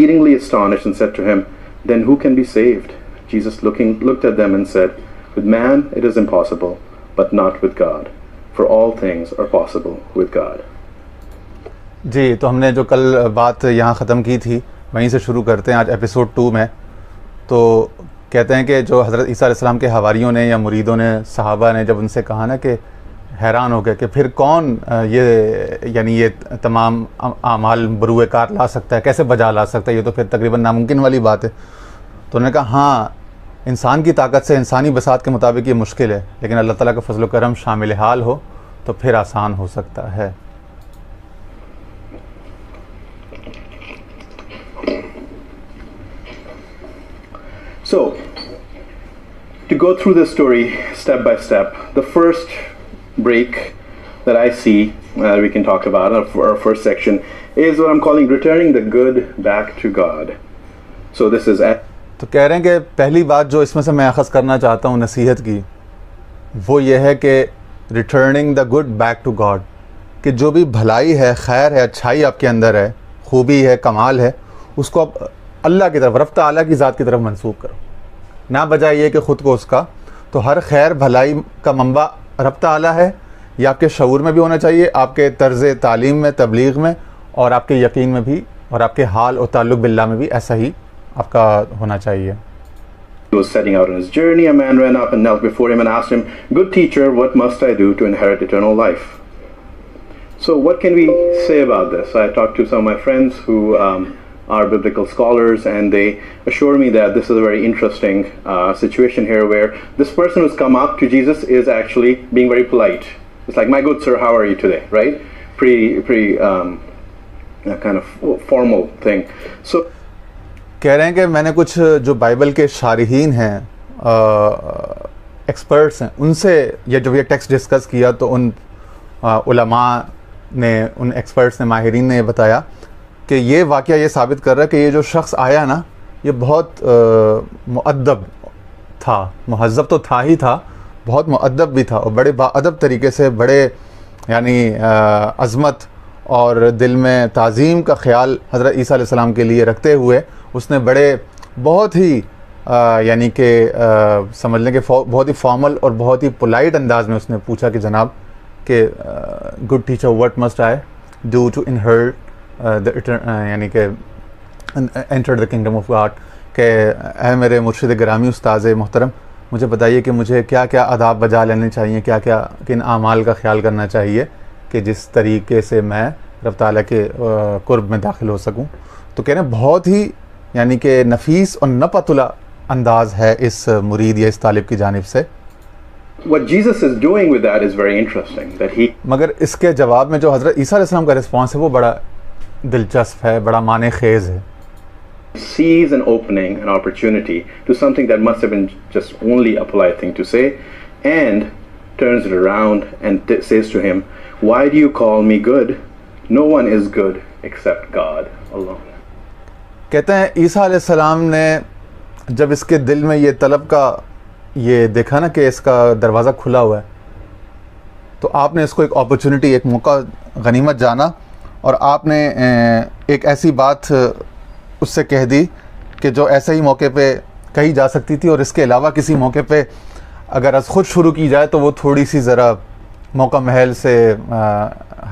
exceedingly astonished and said to him, Then who can be saved? Jesus looked at them and said, With man it is impossible, but not with God, for all things are possible with God. جی تو ہم نے جو کل بات یہاں ختم کی تھی وہیں سے شروع کرتے ہیں آج ایپیسوڈ 2 میں. تو کہتے ہیں کہ جو حضرت عیسیٰ علیہ السلام کے حواریوں نے یا مریدوں نے صحابہ نے جب ان سے کہا نا کہ حیران ہو گئے کہ پھر کون یہ تمام اعمال بروئے کار لا سکتا ہے, کیسے بجا لا سکتا ہے, یہ تو پھر تقریباً ناممکن والی بات ہے. تو انہوں نے کہا ہاں انسان کی طاقت سے انسانی بساط کے مطابق یہ مشکل ہے, لیکن اللہ تعالیٰ کا فضل و کرم شامل حال ہو تو پھر آسان ہو سکتا ہے. So, to go through this story step by step, the first break that I see, we can talk about, our first section, is what I'm calling returning the good back to God. So this is تو کہہ رہے ہیں کہ پہلی بات جو اس میں سے میں اخذ کرنا چاہتا ہوں نصیحت کی, وہ یہ ہے کہ returning the good back to God, کہ جو بھی بھلائی ہے, خیر ہے, اچھائی آپ کے اندر ہے, خوبی ہے, کمال ہے, اس کو آپ اللہ کی طرف, رب تعالیٰ کی ذات کی طرف منسوب کرو, نہ بجائے یہ کہ خود کو اس کا. تو ہر خیر بھلائی کا منبع رب تعالیٰ ہے. یہ آپ کے شعور میں بھی ہونا چاہیے, آپ کے طرز تعلیم میں, تبلیغ میں, اور آپ کے یقین میں بھی, اور آپ کے حال اور تعلق باللہ میں بھی ایسا ہی آپ کا ہونا چاہیے. He was setting out on his journey. A man ran up and knelt before him and asked him, Good teacher, what must I do to inherit eternal life? So what can we say about this? I talked to some of my friends who are biblical scholars, and they assure me that this is a very interesting situation here where this person who's come up to Jesus is actually being very polite. It's like, my good sir, how are you today, right? Pretty kind of formal thing. So کہہ رہے ہیں کہ میں نے کچھ جو Bible کے شارحین ہیں, ایکسپرٹس ہیں, ان سے یہ جب یہ ٹیکسٹ ڈسکس کیا تو ان علماء نے, ان ایکسپرٹس نے, ماہرین نے یہ بتایا کہ یہ واقعہ یہ ثابت کر رہا ہے کہ یہ جو شخص آیا نا, یہ بہت مؤدب تھا, مہذب تو تھا ہی تھا, بہت مؤدب بھی تھا, اور بڑے باادب طریقے سے, بڑے یعنی عظمت اور دل میں تعظیم کا خیال حضرت عیسیٰ علیہ السلام کے لیے رکھتے ہوئے اس نے بڑے بہت ہی یعنی کہ سمجھ لیں کہ بہت ہی فارمل اور بہت ہی پولائٹ انداز میں اس نے پوچھا کہ جناب کہ good teacher what must I do to inherit یعنی کہ enter the kingdom of God, کہ اے میرے مرشد گرامی استاذ محترم, مجھے بتائیے کہ مجھے کیا کیا آداب بجا لینے چاہیے, کیا کیا کن اعمال کا خیال کرنا چاہیے کہ جس طریقے سے میں رب تعالیٰ کے قرب میں داخل ہو سکوں. تو کہہ رہے ہیں بہت ہی یعنی کہ نفیس اور نپتلا انداز ہے اس مرید یا اس طالب کی جانب سے. What Jesus is doing with that is very interesting, that he مگر اس کے جواب میں جو حضرت عیسیٰ علیہ السلام کا رسپانس ہے وہ بڑا دلچسپ ہے, بڑا معنی خیز ہے. sees an opening, an opportunity to something that must have been just only a polite thing to say, and turns it around and says to him, Why do you call me good? No one is good except God alone. کہتے ہیں عیسیٰ علیہ السلام نے جب اس کے دل میں یہ طلب کا یہ دیکھا نا کہ اس کا دروازہ کھلا ہوا ہے, تو آپ نے اس کو ایک اپرچونٹی, ایک موقع غنیمت جانا, اور آپ نے ایک ایسی بات اس سے کہہ دی کہ جو ایسے ہی موقع پہ کہی جا سکتی تھی, اور اس کے علاوہ کسی موقع پہ اگر از خود شروع کی جائے تو وہ تھوڑی سی ذرا موقع محل سے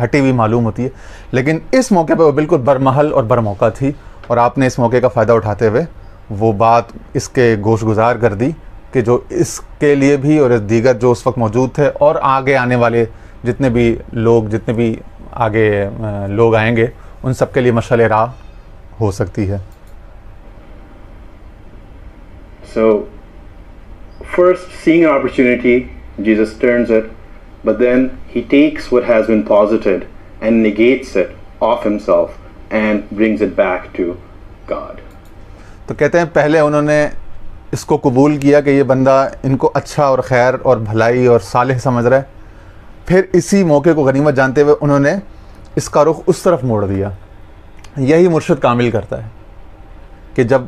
ہٹی ہوئی معلوم ہوتی ہے, لیکن اس موقع پہ وہ بالکل برمحل اور برموقع تھی, اور آپ نے اس موقع کا فائدہ اٹھاتے ہوئے وہ بات اس کے گوش گزار کر دی کہ جو اس کے لیے بھی اور دیگر جو اس وقت موجود تھے اور آگے آنے والے جتنے بھی آگے لوگ آئیں گے ان سب کے لیے مشعل راہ ہو سکتی ہے. So first, seeing an opportunity, Jesus turns it, but then he takes what has been posited and negates it off himself and brings it back to God. تو کہتے ہیں پہلے انہوں نے اس کو قبول کیا کہ یہ بندہ ان کو اچھا اور خیر اور بھلائی اور صالح سمجھ رہا ہے, پھر اسی موقع کو غنیمت جانتے ہوئے انہوں نے اس کا رخ اس طرف موڑ دیا. یہی مرشد کامل کرتا ہے کہ جب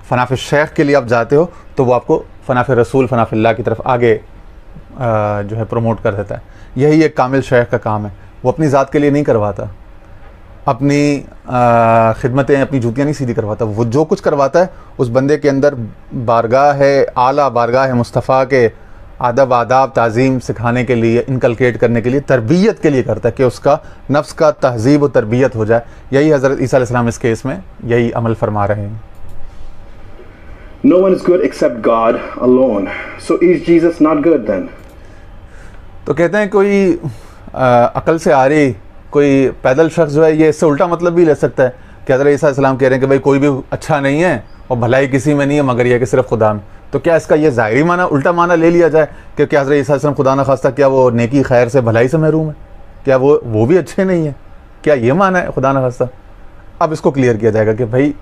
فناف شیخ کے لیے آپ جاتے ہو تو وہ آپ کو فناف رسول, فناف اللہ کی طرف آگے جو ہے پروموٹ کر دیتا ہے. یہی ایک کامل شیخ کا کام ہے, وہ اپنی ذات کے لیے نہیں کرواتا, اپنی خدمتیں اپنی جوتیاں نہیں سیدھی کرواتا. وہ جو کچھ کرواتا ہے اس بندے کے اندر بارگاہ ہے اعلیٰ بارگاہ ہے مصطفیٰ کے ادب آداب تعظیم سکھانے کے لیے, انکلکیٹ کرنے کے لیے, تربیت کے لیے کرتا ہے کہ اس کا نفس کا تہذیب و تربیت ہو جائے. یہی حضرت عیسیٰ علیہ السلام اس کیس میں یہی عمل فرما رہے ہیں. No one is good except God alone. So is Jesus not good then? تو کہتے ہیں کوئی عقل سے آ رہی کوئی پیدل شخص جو ہے یہ اس سے الٹا مطلب بھی لے سکتا ہے کہ حضرت عیسیٰ علیہ السلام کہہ رہے ہیں کہ بھائی کوئی بھی اچھا نہیں ہے اور بھلائی کسی میں نہیں ہے مگر یہ کہ صرف خدا میں. تو کیا اس کا یہ ظاہری معنی الٹا معنی لے لیا جائے کہ کیا حضرت عیسیٰ علیہ السلام خدا نہ خواستہ کیا وہ نیکی خیر سے بھلائی سے محروم ہے؟ کیا وہ بھی اچھے نہیں ہیں؟ کیا یہ معنی ہے خدا نہ خواستہ؟ اب اس کو کلیئر کیا جائے گا کہ بھائی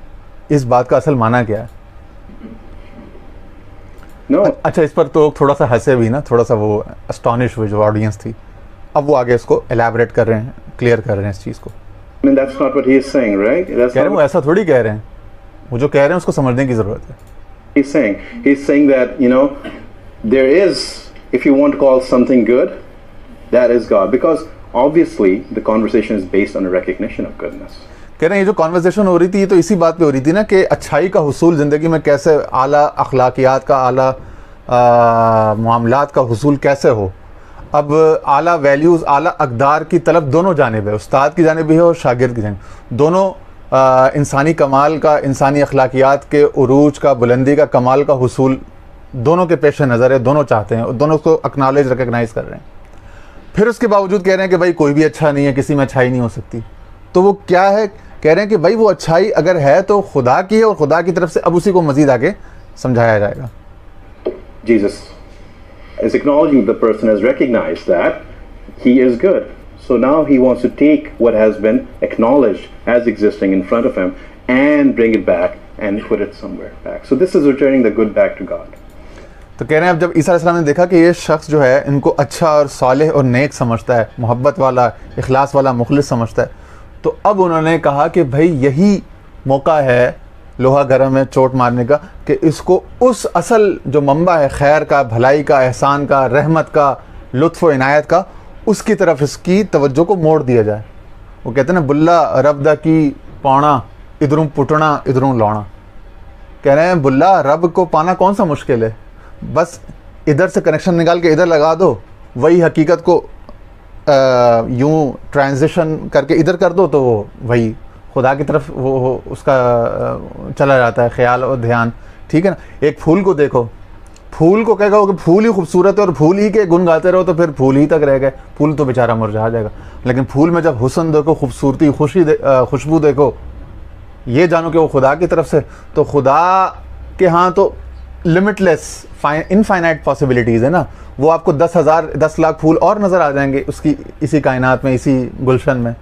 اس بات کا اصل معنی کیا ہے. اچھا اس پر تو تھوڑا سا ہنسے بھی نا, تھوڑا سا وہ اسٹانش ہوئی جو آڈینس تھی. اب وہ آگے اس کو الیبریٹ کر رہے ہیں, کلیئر کر رہے ہیں اس چیز کو. I mean, that's not what he is saying, right? کہہ رہے ہیں وہ ایسا تھوڑی کہہ رہے ہیں, وہ جو کہہ رہے ہیں اس کو سمجھنے کی ضرورت ہے. He's saying that, there is, if you want to call something good, that is God. Because obviously the conversation is based on a recognition of goodness. کہہ رہے ہیں یہ جو کانورسیشن ہو رہی تھی یہ تو اسی بات پہ ہو رہی تھی نا کہ اچھائی کا حصول زندگی میں کیسے, اعلیٰ اخلاقیات کا, اعلیٰ معاملات کا حصول کیسے ہو. اب اعلیٰ ویلیوز, اعلیٰ اقدار کی طلب دونوں جانب ہے, استاد کی جانب بھی ہے اور شاگرد کی جانب. دونوں انسانی کمال کا, انسانی اخلاقیات کے عروج کا, بلندی کا, کمال کا حصول دونوں کے پیش نظر ہے, دونوں چاہتے ہیں اور دونوں کو اکنالج ریکگنائز کر رہے ہیں. پھر اس کے باوجود کہہ رہے ہیں کہ بھائی کوئی بھی اچھا نہیں ہے, کسی میں اچھائی نہیں ہو سکتی. تو وہ کیا ہے؟ کہہ رہے ہیں کہ بھائی وہ اچھائی اگر ہے تو خدا کی ہے اور خدا کی طرف سے. اب اسی کو مزید آگے سمجھایا جائے گا. Jesus is acknowledging the person has recognized that he is good. So now he wants to take what has been acknowledged as existing in front of him and bring it back and put it somewhere back. So this is returning the good back to God. تو کہہ رہے ہیں اب جب عیسیٰ علیہ السلام نے دیکھا کہ یہ شخص جو ہے ان کو اچھا اور صالح اور نیک سمجھتا ہے, محبت والا, اخلاص والا, مخلص سمجھتا ہے, تو اب انہوں نے کہا کہ بھائی یہی موقع ہے لوہا گرم میں چوٹ مارنے کا کہ اس کو اس اصل جو منبع ہے خیر کا, بھلائی کا, احسان کا, رحمت کا, لطف و عنایت کا, اس کی طرف اس کی توجہ کو موڑ دیا جائے. وہ کہتے ہیں نا بلا رب دا کی پانا ادھروں پٹنا ادھروں لانا. کہہ رہے ہیں بلا رب کو پانا کون سا مشکل ہے, بس ادھر سے کنیکشن نکال کے ادھر لگا دو, وہی حقیقت کو یوں ٹرانزیشن کر کے ادھر کر دو تو وہ وہی خدا کی طرف وہ اس کا چلا جاتا ہے خیال اور دھیان. ٹھیک ہے نا. ایک پھول کو دیکھو, پھول کو کہے گا کہ پھول ہی خوبصورت ہے اور پھول ہی کے گن گاتے رہو تو پھر پھول ہی تک رہ گئے, پھول تو بیچارہ مرجھا جائے گا. لیکن پھول میں جب حسن دیکھو, خوبصورتی, خوشبو دیکھو, یہ جانو کہ وہ خدا کی طرف سے. تو خدا کے ہاں تو لمٹ لیس انفائنائٹ پاسبلٹیز ہے نا. وہ آپ کو 10 لاکھ پھول اور نظر آ جائیں گے اس کی اسی کائنات میں, اسی گلشن میں.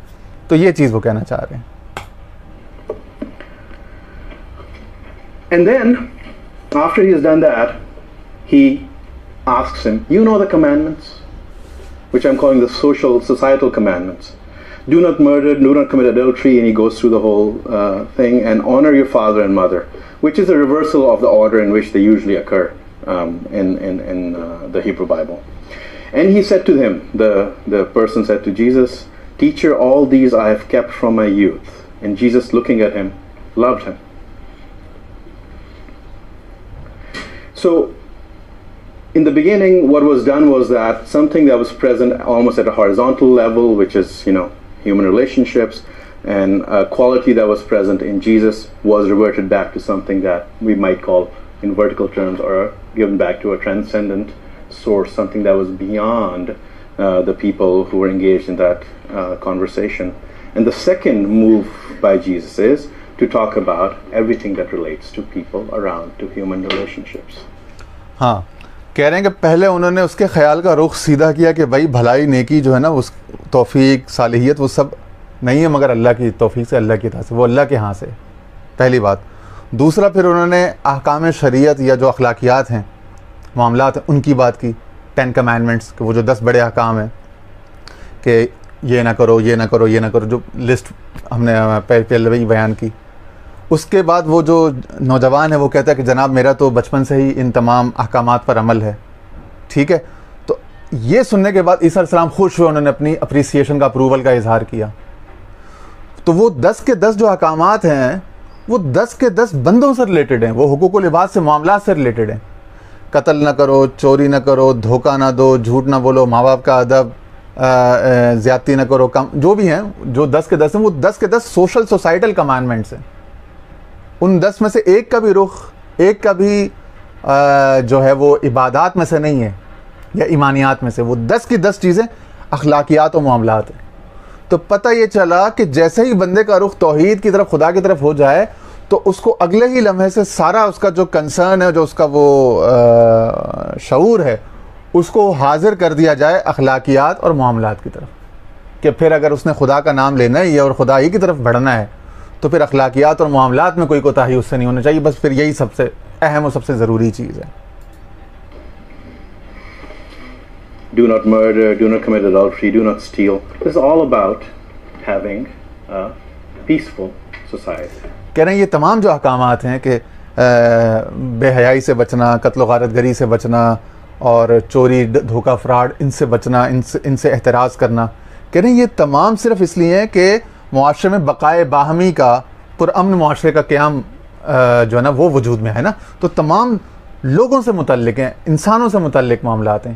تو یہ چیز وہ کہنا چاہ رہے ہیں. And then, after he has done that, he asks him, you know the commandments, which I'm calling the societal commandments. Do not murder, do not commit adultery, and he goes through the whole thing, and honor your father and mother, which is a reversal of the order in which they usually occur in the Hebrew Bible. And he said to him, the person said to Jesus, Teacher, all these I have kept from my youth. And Jesus, looking at him, loved him. So, in the beginning, what was done was that something that was present almost at a horizontal level, which is, human relationships, and a quality that was present in Jesus was reverted back to something that we might call, in vertical terms, or given back to a transcendent source, something that was beyond the people who were engaged in that conversation. And the second move by Jesus is to talk about everything that relates to people around, to human relationships. ہاں, کہہ رہے ہیں کہ پہلے انہوں نے اس کے خیال کا رخ سیدھا کیا کہ بھائی بھلائی نیکی جو ہے نا, اس توفیق صالحیت وہ سب نہیں ہے مگر اللہ کی توفیق سے, اللہ کی طرف سے, وہ اللہ کے ہاں سے. پہلی بات. دوسرا پھر انہوں نے احکام شریعت یا جو اخلاقیات ہیں, معاملات ہیں, ان کی بات کی. 10 commandments, کہ وہ جو 10 بڑے احکام ہیں کہ یہ نہ کرو, یہ نہ کرو, یہ نہ کرو, جو لسٹ ہم نے پہلے بیان کی. اس کے بعد وہ جو نوجوان ہے وہ کہتا ہے کہ جناب میرا تو بچپن سے ہی ان تمام احکامات پر عمل ہے. ٹھیک ہے. تو یہ سننے کے بعد عیسیٰ علیہ السلام خوش ہوئے, انہوں نے اپنی اپریسیشن کا, اپروول کا اظہار کیا. تو وہ 10 کے 10 جو احکامات ہیں وہ 10 کے 10 بندوں سے ریلیٹڈ ہیں، وہ حقوق العباد سے، معاملات سے ریلیٹڈ ہیں. قتل نہ کرو، چوری نہ کرو، دھوکہ نہ دو، جھوٹ نہ بولو، ماں باپ کا ادب، زیادتی نہ کرو، جو بھی ہیں، جو 10 کے 10 ہیں وہ 10 کے 10 سوشل سوسائٹل کمانڈمنٹس ہیں. ان 10 میں سے ایک کا بھی رخ، ایک کا بھی جو ہے وہ عبادات میں سے نہیں ہے یا ایمانیات میں سے، وہ 10 کی 10 چیزیں اخلاقیات و معاملات ہیں. تو پتہ یہ چلا کہ جیسے ہی بندے کا رخ توحید کی طرف، خدا کی طرف ہو جائے تو اس کو اگلے ہی لمحے سے سارا اس کا جو کنسرن ہے، جو اس کا وہ شعور ہے، اس کو حاضر کر دیا جائے اخلاقیات اور معاملات کی طرف، کہ پھر اگر اس نے خدا کا نام لینا ہی ہے اور خدا ہی کی طرف بڑھنا ہے تو پھر اخلاقیات اور معاملات میں کوئی کوتاہی اس سے نہیں ہونا چاہیے. بس پھر یہی سب سے اہم اور سب سے ضروری چیز ہے. Do not murder, do not commit adultery, do not steal. This is all about having a peaceful society. کہہ رہے ہیں یہ تمام جو احکامات ہیں کہ بے حیائی سے بچنا، قتل و غارت گری سے بچنا، اور چوری، دھوکہ، فراڈ، ان سے بچنا، ان سے احتراز کرنا، کہہ رہے ہیں یہ تمام صرف اس لیے ہیں کہ معاشرے میں بقائے باہمی کا، پرامن معاشرے کا قیام جو ہے نا وہ وجود میں ہے نا. تو تمام لوگوں سے متعلق ہیں، انسانوں سے متعلق معاملات ہیں،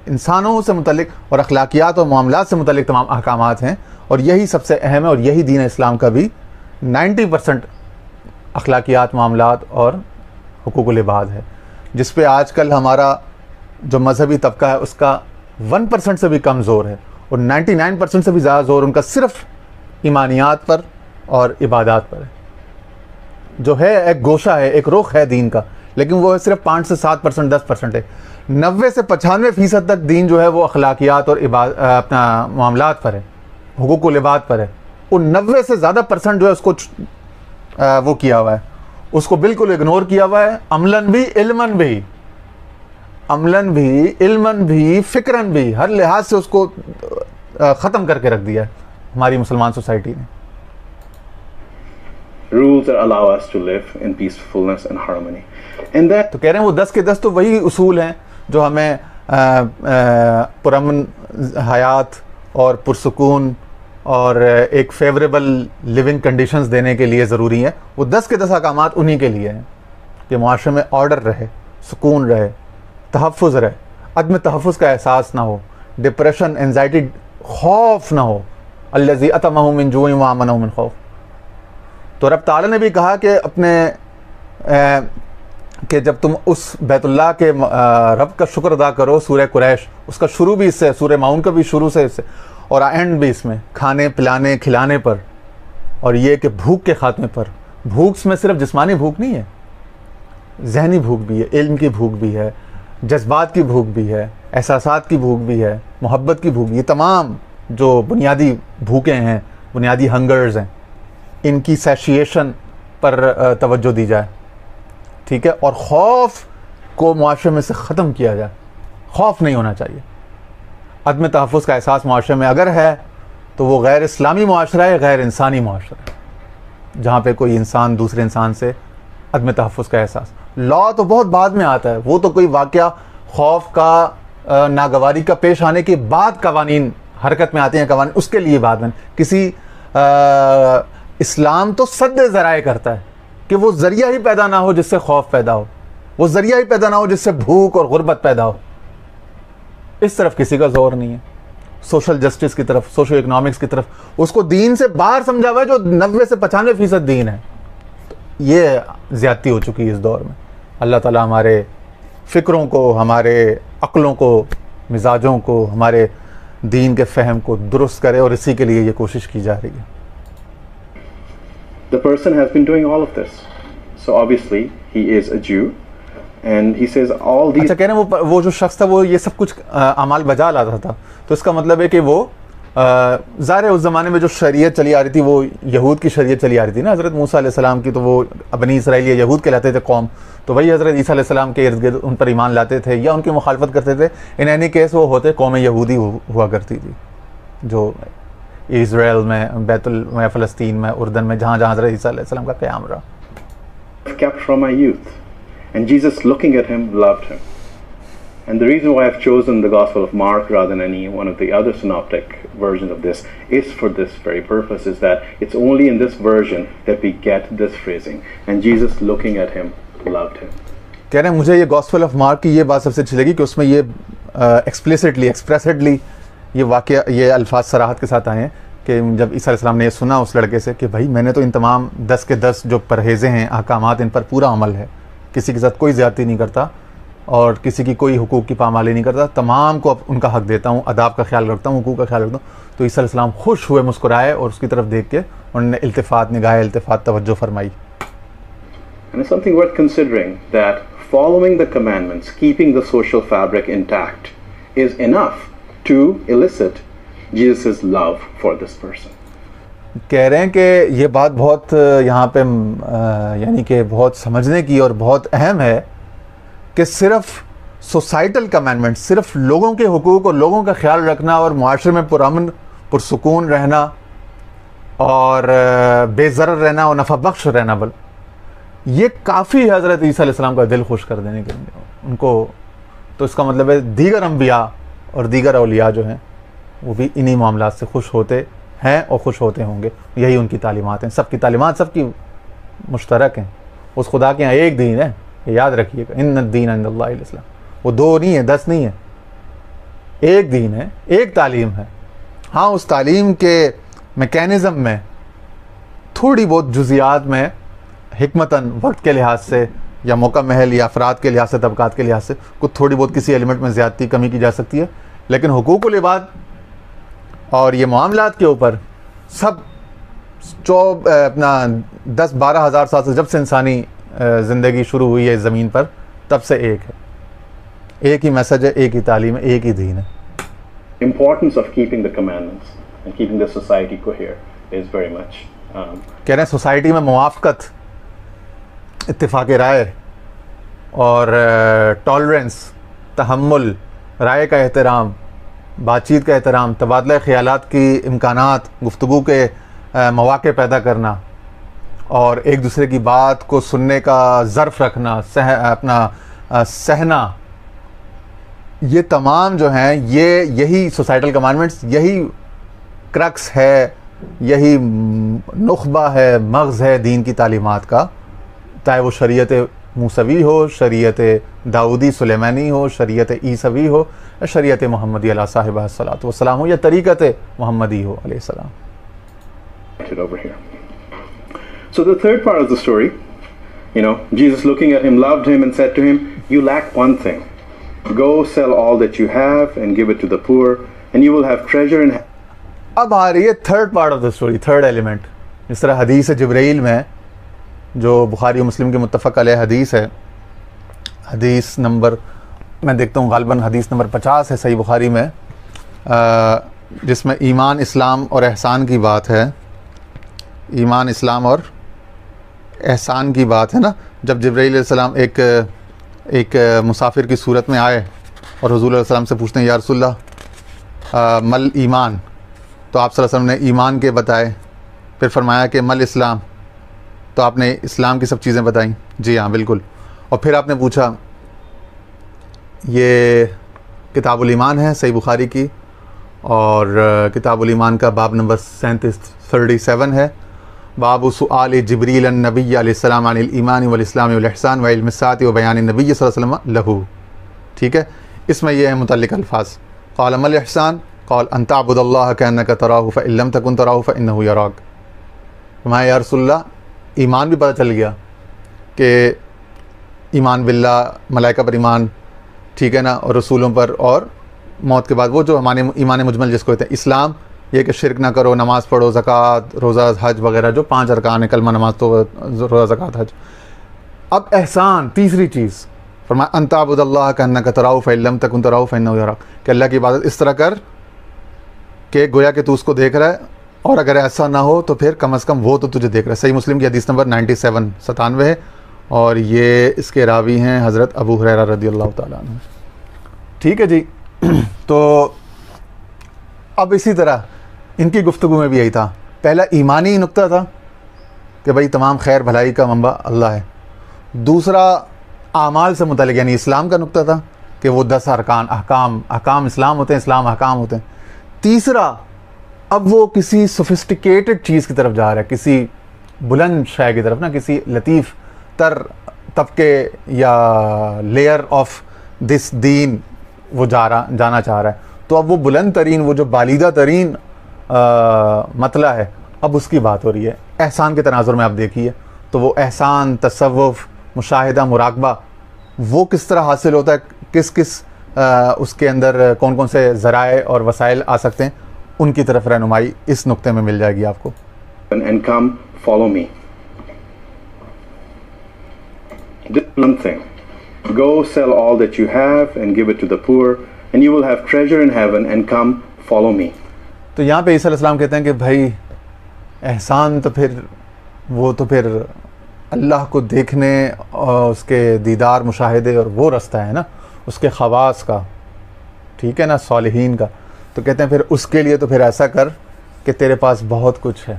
انسانوں سے متعلق اور اخلاقیات اور معاملات سے متعلق تمام احکامات ہیں. اور یہی سب سے اہم ہے، اور یہی دین اسلام کا بھی 90% اخلاقیات، معاملات اور حقوق العباد ہے، جس پہ آج کل ہمارا جو مذہبی طبقہ ہے اس کا 1% سے بھی کم زور ہے، اور 99% سے بھی زیادہ زور ان کا صرف ایمانیات پر اور عبادات پر ہے. جو ہے ایک گوشہ ہے، ایک رخ ہے دین کا، لیکن وہ صرف 5 سے 7%، 10% ہے. 90 سے 95% تک دین جو ہے وہ اخلاقیات اور اپنا معاملات پر ہے، حقوق العباد پر ہے. اور 90 سے زیادہ % جو ہے اس کو وہ کیا ہوا ہے، اس کو بالکل اگنور کیا ہوا ہے، عملاً بھی، علماً بھی، عملاً بھی، علماً بھی، فکراً بھی، ہر لحاظ سے اس کو ختم کر کے رکھ دیا ہے ہماری مسلمان سوسائٹی نے. Rules that allow us to live in peacefulness and harmony. And that تو کہہ رہے ہیں وہ 10 کے 10 تو وہی اصول ہیں جو ہمیں پرامن حیات اور پرسکون اور ایک فیوریبل لیونگ کنڈیشنز دینے کے لیے ضروری ہیں. وہ 10 کے 10 احکامات انہی کے لیے ہیں کہ معاشرے میں آرڈر رہے، سکون رہے، تحفظ رہے، عدم تحفظ کا احساس نہ ہو، ڈپریشن، انزائٹی، خوف نہ ہو. الذی اطعمہم من جوع وآمنہم من خوف. تو رب تعالیٰ نے بھی کہا کہ اپنے کہ جب تم اس بیت اللہ کے رب کا شکر ادا کرو، سورہ قریش اس کا شروع بھی اس سے، سورہ ماؤن کا بھی شروع سے اس سے، اور اینڈ بھی اس میں، کھانے پلانے کھلانے پر، اور یہ کہ بھوک کے خاتمے پر. بھوک میں صرف جسمانی بھوک نہیں ہے، ذہنی بھوک بھی ہے، علم کی بھوک بھی ہے، جذبات کی بھوک بھی ہے، احساسات کی بھوک بھی ہے، محبت کی بھوک بھی. یہ تمام جو بنیادی بھوکیں ہیں، بنیادی ہنگرز ہیں، ان کی سیشیشن پر توجہ دی جائے، ٹھیک ہے. اور خوف کو معاشرے میں سے ختم کیا جائے. خوف نہیں ہونا چاہیے. عدم تحفظ کا احساس معاشرے میں اگر ہے تو وہ غیر اسلامی معاشرہ ہے، غیر انسانی معاشرہ ہے، جہاں پہ کوئی انسان دوسرے انسان سے عدم تحفظ کا احساس. لا تو بہت بعد میں آتا ہے، وہ تو کوئی واقعہ خوف کا، ناگواری کا پیش آنے کے بعد قوانین حرکت میں آتے ہیں، قوانین اس کے لیے بعد میں. کسی اسلام تو سد ذرائع کرتا ہے کہ وہ ذریعہ ہی پیدا نہ ہو جس سے خوف پیدا ہو، وہ ذریعہ ہی پیدا نہ ہو جس سے بھوک اور غربت پیدا ہو. اس طرف کسی کا زور نہیں ہے. سوشل جسٹس کی طرف، سوشل اکنامکس کی طرف، اس کو دین سے باہر سمجھا ہوا ہے جو 90 سے 95% دین ہے. یہ زیادتی ہو چکی ہے اس دور میں. اللہ تعالیٰ ہمارے فکروں کو، ہمارے عقلوں کو، مزاجوں کو، ہمارے دین کے فہم کو درست کرے، اور اسی کے لیے یہ کوشش کی جا رہی ہے. the person has been doing all of this. So obviously he is a Jew, and he says all these. اچھا کہہ رہے ہیں وہ جو شخص تھا وہ یہ سب کچھ اعمال بجا لاتا تھا، تو اس کا مطلب ہے کہ وہ ظاہر ہے اس زمانے میں جو شریعت چلی آ رہی تھی وہ یہود کی شریعت چلی آ رہی تھی نا، حضرت موسیٰ علیہ السلام کی. تو وہ بنی اسرائیل یہود کہلاتے تھے قوم، تو وہی حضرت عیسیٰ علیہ السلام کے ارد گرد ان پر ایمان لاتے تھے یا ان کی مخالفت کرتے تھے. ان اینی کیس وہ ہوتے قوم یہودی ہوا کرتی تھی جو اسرائیل میں، بیت میں، فلسطین میں، اردن میں، جہاں جہاں حضرت عیسیٰ علیہ السلام کا قیام رہا. kept from my youth, and Jesus looking at him loved him. And the reason why I've chosen the Gospel of Mark rather than any one of the other synoptic versions of this is for this very purpose, is that it's only in this version that we get this phrasing. And Jesus, looking at him, loved him. کہہ رہے ہیں مجھے یہ gospel of mark کی یہ بات سب سے اچھی لگی کہ اس میں یہ ایکسپریسڈلی یہ واقعہ یہ الفاظ صراحت کے ساتھ آئے ہیں کہ جب عیسیٰ علیہ السلام نے یہ سنا اس لڑکے سے کہ بھائی میں نے تو ان تمام 10 کے 10 جو پرہیزیں ہیں احکامات ان پر پورا عمل ہے, کسی کے ساتھ کوئی زیادتی نہیں کرتا اور کسی کی کوئی حقوق کی پامالی نہیں کرتا, تمام کو ان کا حق دیتا ہوں, آداب کا خیال رکھتا ہوں, حقوق کا خیال رکھتا ہوں. تو عیسیٰ علیہ السلام خوش ہوئے, مسکرائے اور اس کی طرف دیکھ کے انہوں نے نگاہ التفات توجہ فرمائی. And it's something worth considering that following the commandments, keeping the social fabric intact, is enough to elicit Jesus' love for this person. کہہ رہے ہیں کہ یہ بات بہت یہاں پہ یعنی کہ بہت سمجھنے کی اور بہت اہم ہے کہ صرف سوسائٹل کمینڈمنٹ, صرف لوگوں کے حقوق اور لوگوں کا خیال رکھنا اور معاشرے میں پرامن پرسکون رہنا اور بے ضرر رہنا اور نفع بخش رہنا, بل یہ کافی ہے حضرت عیسیٰ علیہ السلام کا دل خوش کر دینے کے لیے ان کو. تو اس کا مطلب ہے دیگر انبیاء اور دیگر اولیاء جو ہیں وہ بھی انہی معاملات سے خوش ہوتے ہیں اور خوش ہوتے ہوں گے. یہی ان کی تعلیمات ہیں, سب کی تعلیمات سب کی مشترک ہیں. اس خدا کے یہاں ایک دین ہے, یہ یاد رکھیے گا, ان الدین عند اللہ الاسلام. وہ 2 نہیں ہے, 10 نہیں ہے, ایک دین ہے, ایک تعلیم ہے. ہاں اس تعلیم کے میکینزم میں تھوڑی بہت جزیات میں حکمتاً وقت کے لحاظ سے یا موقع محل یا افراد کے لحاظ سے, طبقات کے لحاظ سے کچھ تھوڑی بہت کسی ایلیمنٹ میں زیادتی کمی کی جا سکتی ہے, لیکن حقوق العباد اور یہ معاملات کے اوپر سب اپنا 10-12 ہزار سال سے جب سے انسانی زندگی شروع ہوئی ہے اس زمین پر تب سے ایک ہے, ایک ہی میسج ہے, ایک ہی تعلیم ہے, ایک ہی دین ہے. Importance of keeping the commandments and keeping the society coherent is very much کہہ رہے ہیں سوسائٹی میں موافقت, اتفاق رائے اور ٹالرنس, تحمل, رائے کا احترام, بات چیت کا احترام, تبادلہ خیالات کی امکانات, گفتگو کے مواقع پیدا کرنا اور ایک دوسرے کی بات کو سننے کا ظرف رکھنا, اپنا سہنا, یہ تمام جو ہیں یہی سوسائٹل کمانڈمنٹس, یہی کرکس ہے, یہی نخبہ ہے, مغز ہے دین کی تعلیمات کا, چاہے وہ شریعت موسوی ہو, شریعت داؤدی سلیمانی ہو, شریعت عیسوی ہو, یا شریعت محمدی علیہ صاحبہ الصلاۃ والسلام ہو, یا طریقت محمدی ہو علیہ السلام. Over here. So the third part of the story, Jesus looking at him, loved him and said to him, you lack one thing. Go sell all that you have and give it to the poor and you will have treasure in heaven. اب آ رہی ہے third part of the story, third element. جس طرح حدیث جبرائیل میں جو بخاری و مسلم کی متفق علیہ حدیث ہے, حدیث نمبر میں دیکھتا ہوں غالباً حدیث نمبر 50 ہے صحیح بخاری میں, جس میں ایمان, اسلام اور احسان کی بات ہے. ایمان, اسلام اور احسان کی بات ہے نا. جب جبرائیل علیہ السلام ایک مسافر کی صورت میں آئے اور حضور علیہ السلام سے پوچھتے ہیں یا رسول اللہ مل ایمان, تو آپ صلی اللہ علیہ وسلم نے ایمان کے بتائے. پھر فرمایا کہ مل اسلام, تو آپ نے اسلام کی سب چیزیں بتائیں. جی ہاں بالکل. اور پھر آپ نے پوچھا, یہ کتاب الایمان ہے صحیح بخاری کی, اور کتاب الایمان کا باب نمبر 37 ہے, باب سؤال جبریل النبی علیہ السلام عن الایمان والاسلام والاحسان وعلم الساعۃ وبیان النبی صلی اللہ علیہ وسلم لہو. ٹھیک ہے, اس میں یہ ہے متعلق الفاظ. قال ما الاحسان قال ان تعبد اللہ کأنک تراہ فإن لم تکن تراہ فإنہ یراک. فرمایا یا رسول اللہ ایمان بھی پتہ چل گیا کہ ایمان باللہ, ملائکہ پر ایمان, ٹھیک ہے نا, اور رسولوں پر, اور موت کے بعد وہ جو ہمارے ایمان مجمل جس کو کہتے ہیں. اسلام یہ کہ شرک نہ کرو, نماز پڑھو, زکوٰۃ, روزہ, حج وغیرہ جو 5 ارکان ہیں, کلمہ, نماز, تو روزہ, زکوٰۃ, حج. اب احسان, تیسری چیز, فرمایا ان تعبد اللہ کأنک تراہ فإن لم تکن تراہ فإنہ یراک, کہ اللہ کی عبادت اس طرح کر کہ گویا کہ تو اس کو دیکھ رہا ہے, اور اگر ایسا نہ ہو تو پھر کم از کم وہ تو تجھے دیکھ رہا ہے. صحیح مسلم کی حدیث نمبر 97 ہے, اور یہ اس کے راوی ہیں حضرت ابو ہریرہ رضی اللہ تعالیٰ عنہ. ٹھیک ہے جی. تو اب اسی طرح ان کی گفتگو میں بھی یہی تھا. پہلا ایمانی نقطہ تھا کہ بھائی تمام خیر بھلائی کا منبع اللہ ہے. دوسرا اعمال سے متعلق یعنی اسلام کا نقطہ تھا کہ وہ 10 ارکان احکام اسلام ہوتے ہیں، اسلام احکام ہوتے ہیں۔ تیسرا، اب وہ کسی سوفسٹیکیٹڈ چیز کی طرف جا رہا ہے، کسی بلند شے کی طرف، نا کسی لطیف تر طبقے یا لیئر آف دس دین وہ جانا چاہ رہا ہے۔ تو اب وہ بلند ترین، وہ جو بالیدہ ترین مطلع ہے، اب اس کی بات ہو رہی ہے۔ احسان کے تناظر میں آپ دیکھیے تو وہ احسان، تصوف، مشاہدہ، مراقبہ، وہ کس طرح حاصل ہوتا ہے، کس اس کے اندر کون کون سے ذرائع اور وسائل آ سکتے ہیں، ان کی طرف رہنمائی اس نقطے میں مل جائے گی آپ کو۔ And come follow me. This one thing. Go sell all that you have and give it to the poor, and you will have treasure in heaven, and come follow me. تو یہاں پہ عیسیٰ علیہ السلام کہتے ہیں کہ بھائی احسان تو پھر اللہ کو دیکھنے اور اس کے دیدار، مشاہدے اور وہ رستہ ہے نا، اس کے خواص کا، ٹھیک ہے نا، صالحین کا۔ تو کہتے ہیں پھر اس کے لیے تو پھر ایسا کر کہ تیرے پاس بہت کچھ ہے،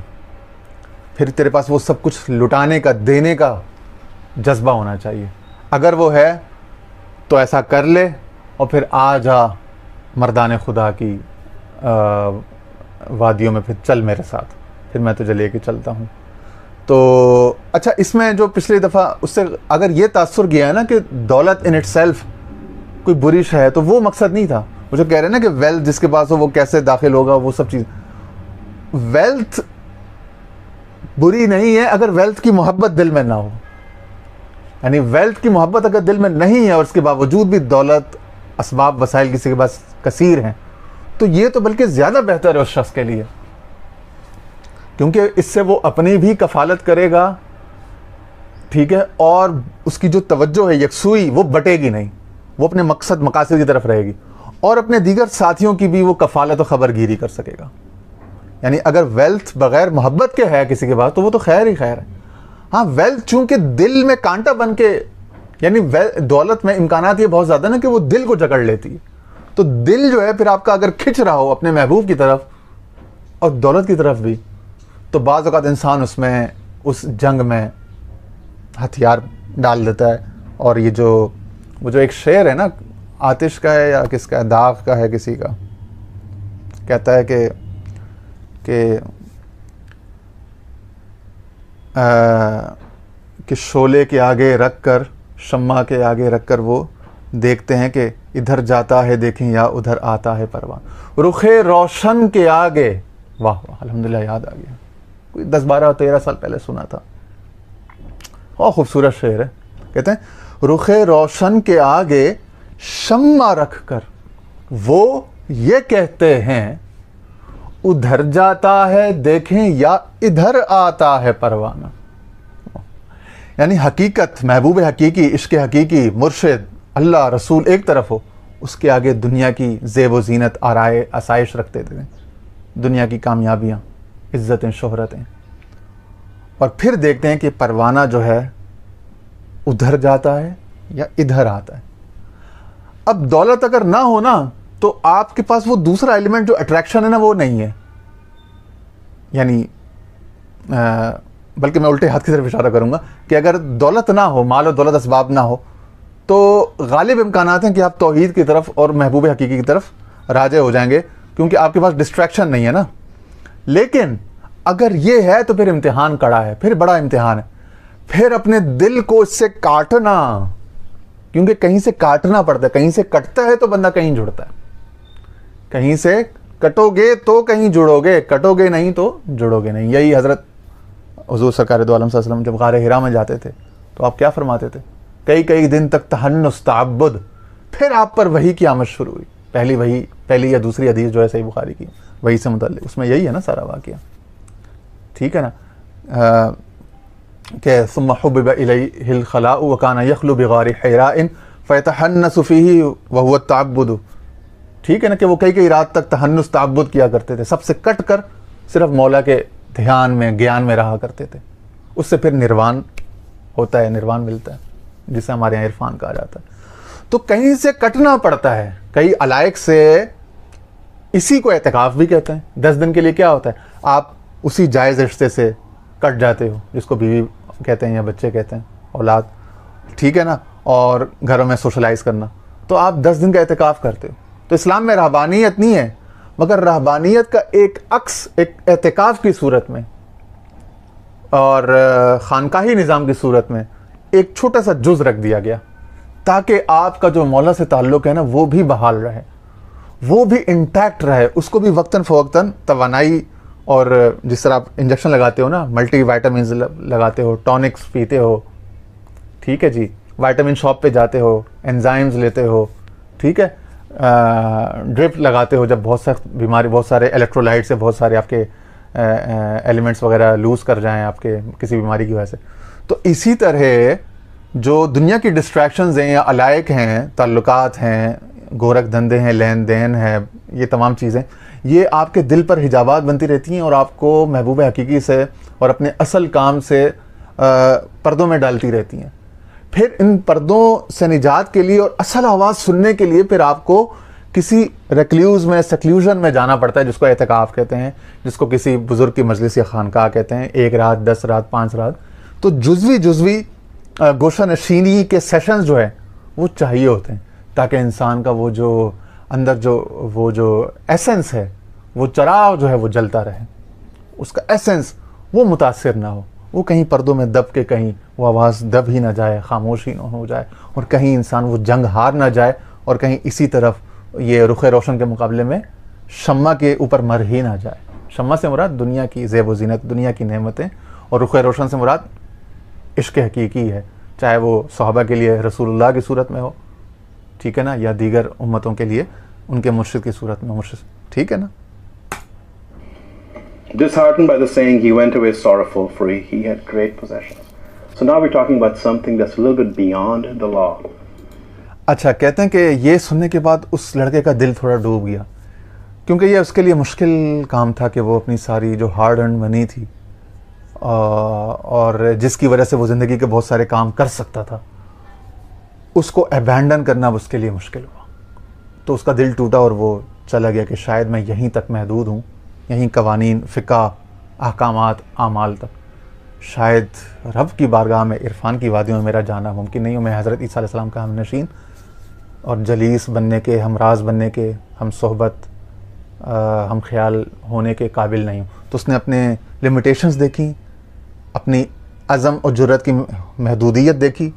پھر تیرے پاس وہ سب کچھ لٹانے کا، دینے کا جذبہ ہونا چاہیے۔ اگر وہ ہے تو ایسا کر لے، اور پھر آ جا مردان خدا کی وادیوں میں، پھر چل میرے ساتھ، پھر میں تجھے لے کے چلتا ہوں۔ تو اچھا، اس میں جو پچھلی دفعہ اس سے اگر یہ تاثر گیا ہے نا کہ دولت ان اٹ سیلف کوئی بری شے ہے، تو وہ مقصد نہیں تھا۔ وہ جو کہہ رہے ہیں نا کہ ویلتھ جس کے پاس ہو وہ کیسے داخل ہوگا، وہ سب چیز، ویلتھ بری نہیں ہے اگر ویلتھ کی محبت دل میں نہ ہو۔ یعنی ویلتھ کی محبت اگر دل میں نہیں ہے اور اس کے باوجود بھی دولت، اسباب، وسائل کسی کے پاس کثیر ہیں، تو یہ تو بلکہ زیادہ بہتر ہے اس شخص کے لیے، کیونکہ اس سے وہ اپنی بھی کفالت کرے گا، ٹھیک ہے، اور اس کی جو توجہ ہے، یکسوئی، وہ بٹے گی نہیں، وہ اپنے مقاصد کی طرف رہے گی، اور اپنے دیگر ساتھیوں کی بھی وہ کفالت و خبر گیری کر سکے گا۔ یعنی اگر ویلتھ بغیر محبت کے ہے کسی کے پاس تو وہ تو خیر ہی خیر ہے۔ ہاں، ویلتھ چونکہ دل میں کانٹا بن کے، یعنی دولت میں امکانات یہ بہت زیادہ نا کہ وہ دل کو جکڑ لیتی ہے، تو دل جو ہے پھر آپ کا اگر کھنچ رہا ہو اپنے محبوب کی طرف اور دولت کی طرف بھی، تو بعض اوقات انسان اس جنگ میں ہتھیار ڈال دیتا ہے۔ اور یہ وہ جو ایک شعر ہے نا، آتش کا ہے یا کس کا ہے، داغ کا ہے کسی کا، کہتا ہے کہ شعلے کے آگے رکھ کر، شمع کے آگے رکھ کر وہ دیکھتے ہیں کہ ادھر جاتا ہے دیکھیں یا ادھر آتا ہے پروان، رخ روشن کے آگے۔ واہ واہ، الحمدللہ یاد آ گیا، کوئی 10 12 13 سال پہلے سنا تھا، بہت خوبصورت شعر ہے۔ کہتے ہیں رخ روشن کے آگے شمع رکھ کر وہ یہ کہتے ہیں ادھر جاتا ہے دیکھیں یا ادھر آتا ہے پروانہ۔ یعنی حقیقت، محبوب حقیقی، عشق حقیقی، مرشد، اللہ، رسول ایک طرف ہو، اس کے آگے دنیا کی زیب و زینت، آسائش رکھتے تھے، دنیا کی کامیابیاں، عزتیں، شہرتیں، اور پھر دیکھتے ہیں کہ پروانہ جو ہے ادھر جاتا ہے یا ادھر آتا ہے۔ اب دولت اگر نہ ہو نا تو آپ کے پاس وہ دوسرا ایلیمنٹ جو اٹریکشن ہے نا وہ نہیں ہے، یعنی بلکہ میں الٹے ہاتھ کی طرف اشارہ کروں گا کہ اگر دولت نہ ہو، مال و دولت اسباب نہ ہو، تو غالب امکانات ہیں کہ آپ توحید کی طرف اور محبوب حقیقی کی طرف راجع ہو جائیں گے، کیونکہ آپ کے پاس ڈسٹریکشن نہیں ہے نا۔ لیکن اگر یہ ہے تو پھر امتحان کڑا ہے، پھر بڑا امتحان ہے، پھر اپنے دل کو اس سے کاٹنا، کیونکہ کہیں سے کاٹنا پڑتا ہے، کہیں سے کٹتا ہے تو بندہ کہیں جڑتا ہے، کہیں سے کٹو گے تو کہیں جڑو گے، کٹو گے نہیں تو جڑو گے نہیں۔ یہی حضرت حضور سرکار دو عالم صلی اللہ علیہ وسلم جب غار حرا میں جاتے تھے تو آپ کیا فرماتے تھے؟ کئی دن تک تحنس، تعبد، پھر آپ پر وحی کی آمد شروع ہوئی، پہلی یا دوسری حدیث جو ہے صحیح بخاری کی، وحی سے متعلق، اس میں یہی ہے نا سارا واقعہ، ٹھیک ہے نا، کہ ثم حبب الیہ الخلاء وکان یخلو بغار حراء فیتحنس فیہ وہو التعبد، ٹھیک ہے نا، کہ وہ کئی رات تک تحنس، تعبد کیا کرتے تھے، سب سے کٹ کر صرف مولا کے دھیان میں، گیان میں رہا کرتے تھے، اس سے پھر نروان ہوتا ہے، نروان ملتا ہے، جسے ہمارے یہاں عرفان کہا جاتا ہے۔ تو کہیں سے کٹنا پڑتا ہے، کئی علائق سے، اسی کو اعتکاف بھی کہتے ہیں۔ 10 دن کے لیے کیا ہوتا ہے؟ آپ اسی جائز رشتے سے کٹ جاتے ہو، جس کو بیوی کہتے ہیں یا بچے کہتے ہیں، اولاد، ٹھیک ہے نا، اور گھروں میں سوشلائز کرنا، تو آپ 10 دن کا اعتکاف کرتے ہو. تو اسلام میں رہبانیت نہیں ہے، مگر رہبانیت کا ایک عکس ایک اعتکاف کی صورت میں اور خانقاہی نظام کی صورت میں ایک چھوٹا سا جز رکھ دیا گیا تاکہ آپ کا جو مولا سے تعلق ہے نا وہ بھی بحال رہے، وہ بھی انٹیکٹ رہے، اس کو بھی وقتاً فوقتاً توانائی، اور جس طرح آپ انجیکشن لگاتے ہو نا، ملٹی وائٹامنز لگاتے ہو، ٹونکس پیتے ہو، ٹھیک ہے جی، وائٹامن شاپ پہ جاتے ہو، انزائمز لیتے ہو، ٹھیک ہے، ڈرپ لگاتے ہو جب بہت سخت بیماری، بہت سارے الیکٹرولائٹ سے بہت سارے آپ کے ایلیمنٹس وغیرہ لوز کر جائیں آپ کے کسی بیماری کی وجہ سے. تو اسی طرح جو دنیا کی ڈسٹریکشنز ہیں یا علائق ہیں، تعلقات ہیں، گورکھ دھندے ہیں، لین دین ہے، یہ تمام چیزیں یہ آپ کے دل پر حجابات بنتی رہتی ہیں اور آپ کو محبوب حقیقی سے اور اپنے اصل کام سے پردوں میں ڈالتی رہتی ہیں. پھر ان پردوں سے نجات کے لیے اور اصل آواز سننے کے لیے پھر آپ کو کسی ریکلیوز میں، سیکلیوژن میں جانا پڑتا ہے، جس کو اعتکاف کہتے ہیں، جس کو کسی بزرگ کی مجلس یا خانقاہ کہتے ہیں، 1 رات 10 رات 5 رات. تو جزوی گوشہ نشینی کے سیشنز جو ہے وہ چاہیے ہوتے ہیں تاکہ انسان کا وہ جو اندر جو ایسنس ہے، وہ چراغ جو ہے وہ جلتا رہے، اس کا ایسنس وہ متاثر نہ ہو، وہ کہیں پردوں میں دب کے کہیں وہ آواز دب ہی نہ جائے، خاموشی نہ ہو جائے، اور کہیں انسان وہ جنگ ہار نہ جائے، اور کہیں اسی طرف یہ رخ روشن کے مقابلے میں شمع کے اوپر مر ہی نہ جائے. شمع سے مراد دنیا کی زیب و زینت، دنیا کی نعمتیں، اور رخ روشن سے مراد عشق حقیقی ہے، چاہے وہ صحابہ کے لیے رسول اللہ کی صورت میں ہو، ٹھیک ہے نا، یا دیگر امتوں کے لیے ان کے مرشد کی صورت میں مرشد، ٹھیک ہے نا. Disheartened by the saying, he went away sorrowful, for he had great possessions. So now we're talking about something that's a little bit beyond the law. اچھا، کہتے ہیں کہ یہ سننے کے بعد اس لڑکے کا دل تھوڑا ڈوب گیا، کیونکہ یہ اس کے لیے مشکل کام تھا کہ وہ اپنی ساری جو ہارڈ ارنڈ منی تھی اور جس کی وجہ سے وہ زندگی کے بہت سارے کام کر سکتا تھا، اس کو ابینڈن کرنا اس کے لیے مشکل ہوا. تو اس کا دل ٹوٹا اور وہ چلا گیا کہ شاید میں یہیں تک محدود ہوں، یہیں قوانین، فقہ، احکامات، اعمال تک، شاید رب کی بارگاہ میں، عرفان کی وادیوں میں میرا جانا ممکن نہیں ہو. میں حضرت عیسیٰ علیہ السلام کا ہم نشین اور جلیس بننے کے، ہمراز بننے کے، ہم صحبت، ہم خیال ہونے کے قابل نہیں ہوں. تو اس نے اپنے لمیٹیشنز دیکھی، اپنی عزم اور جرت کی محدودیت دیکھی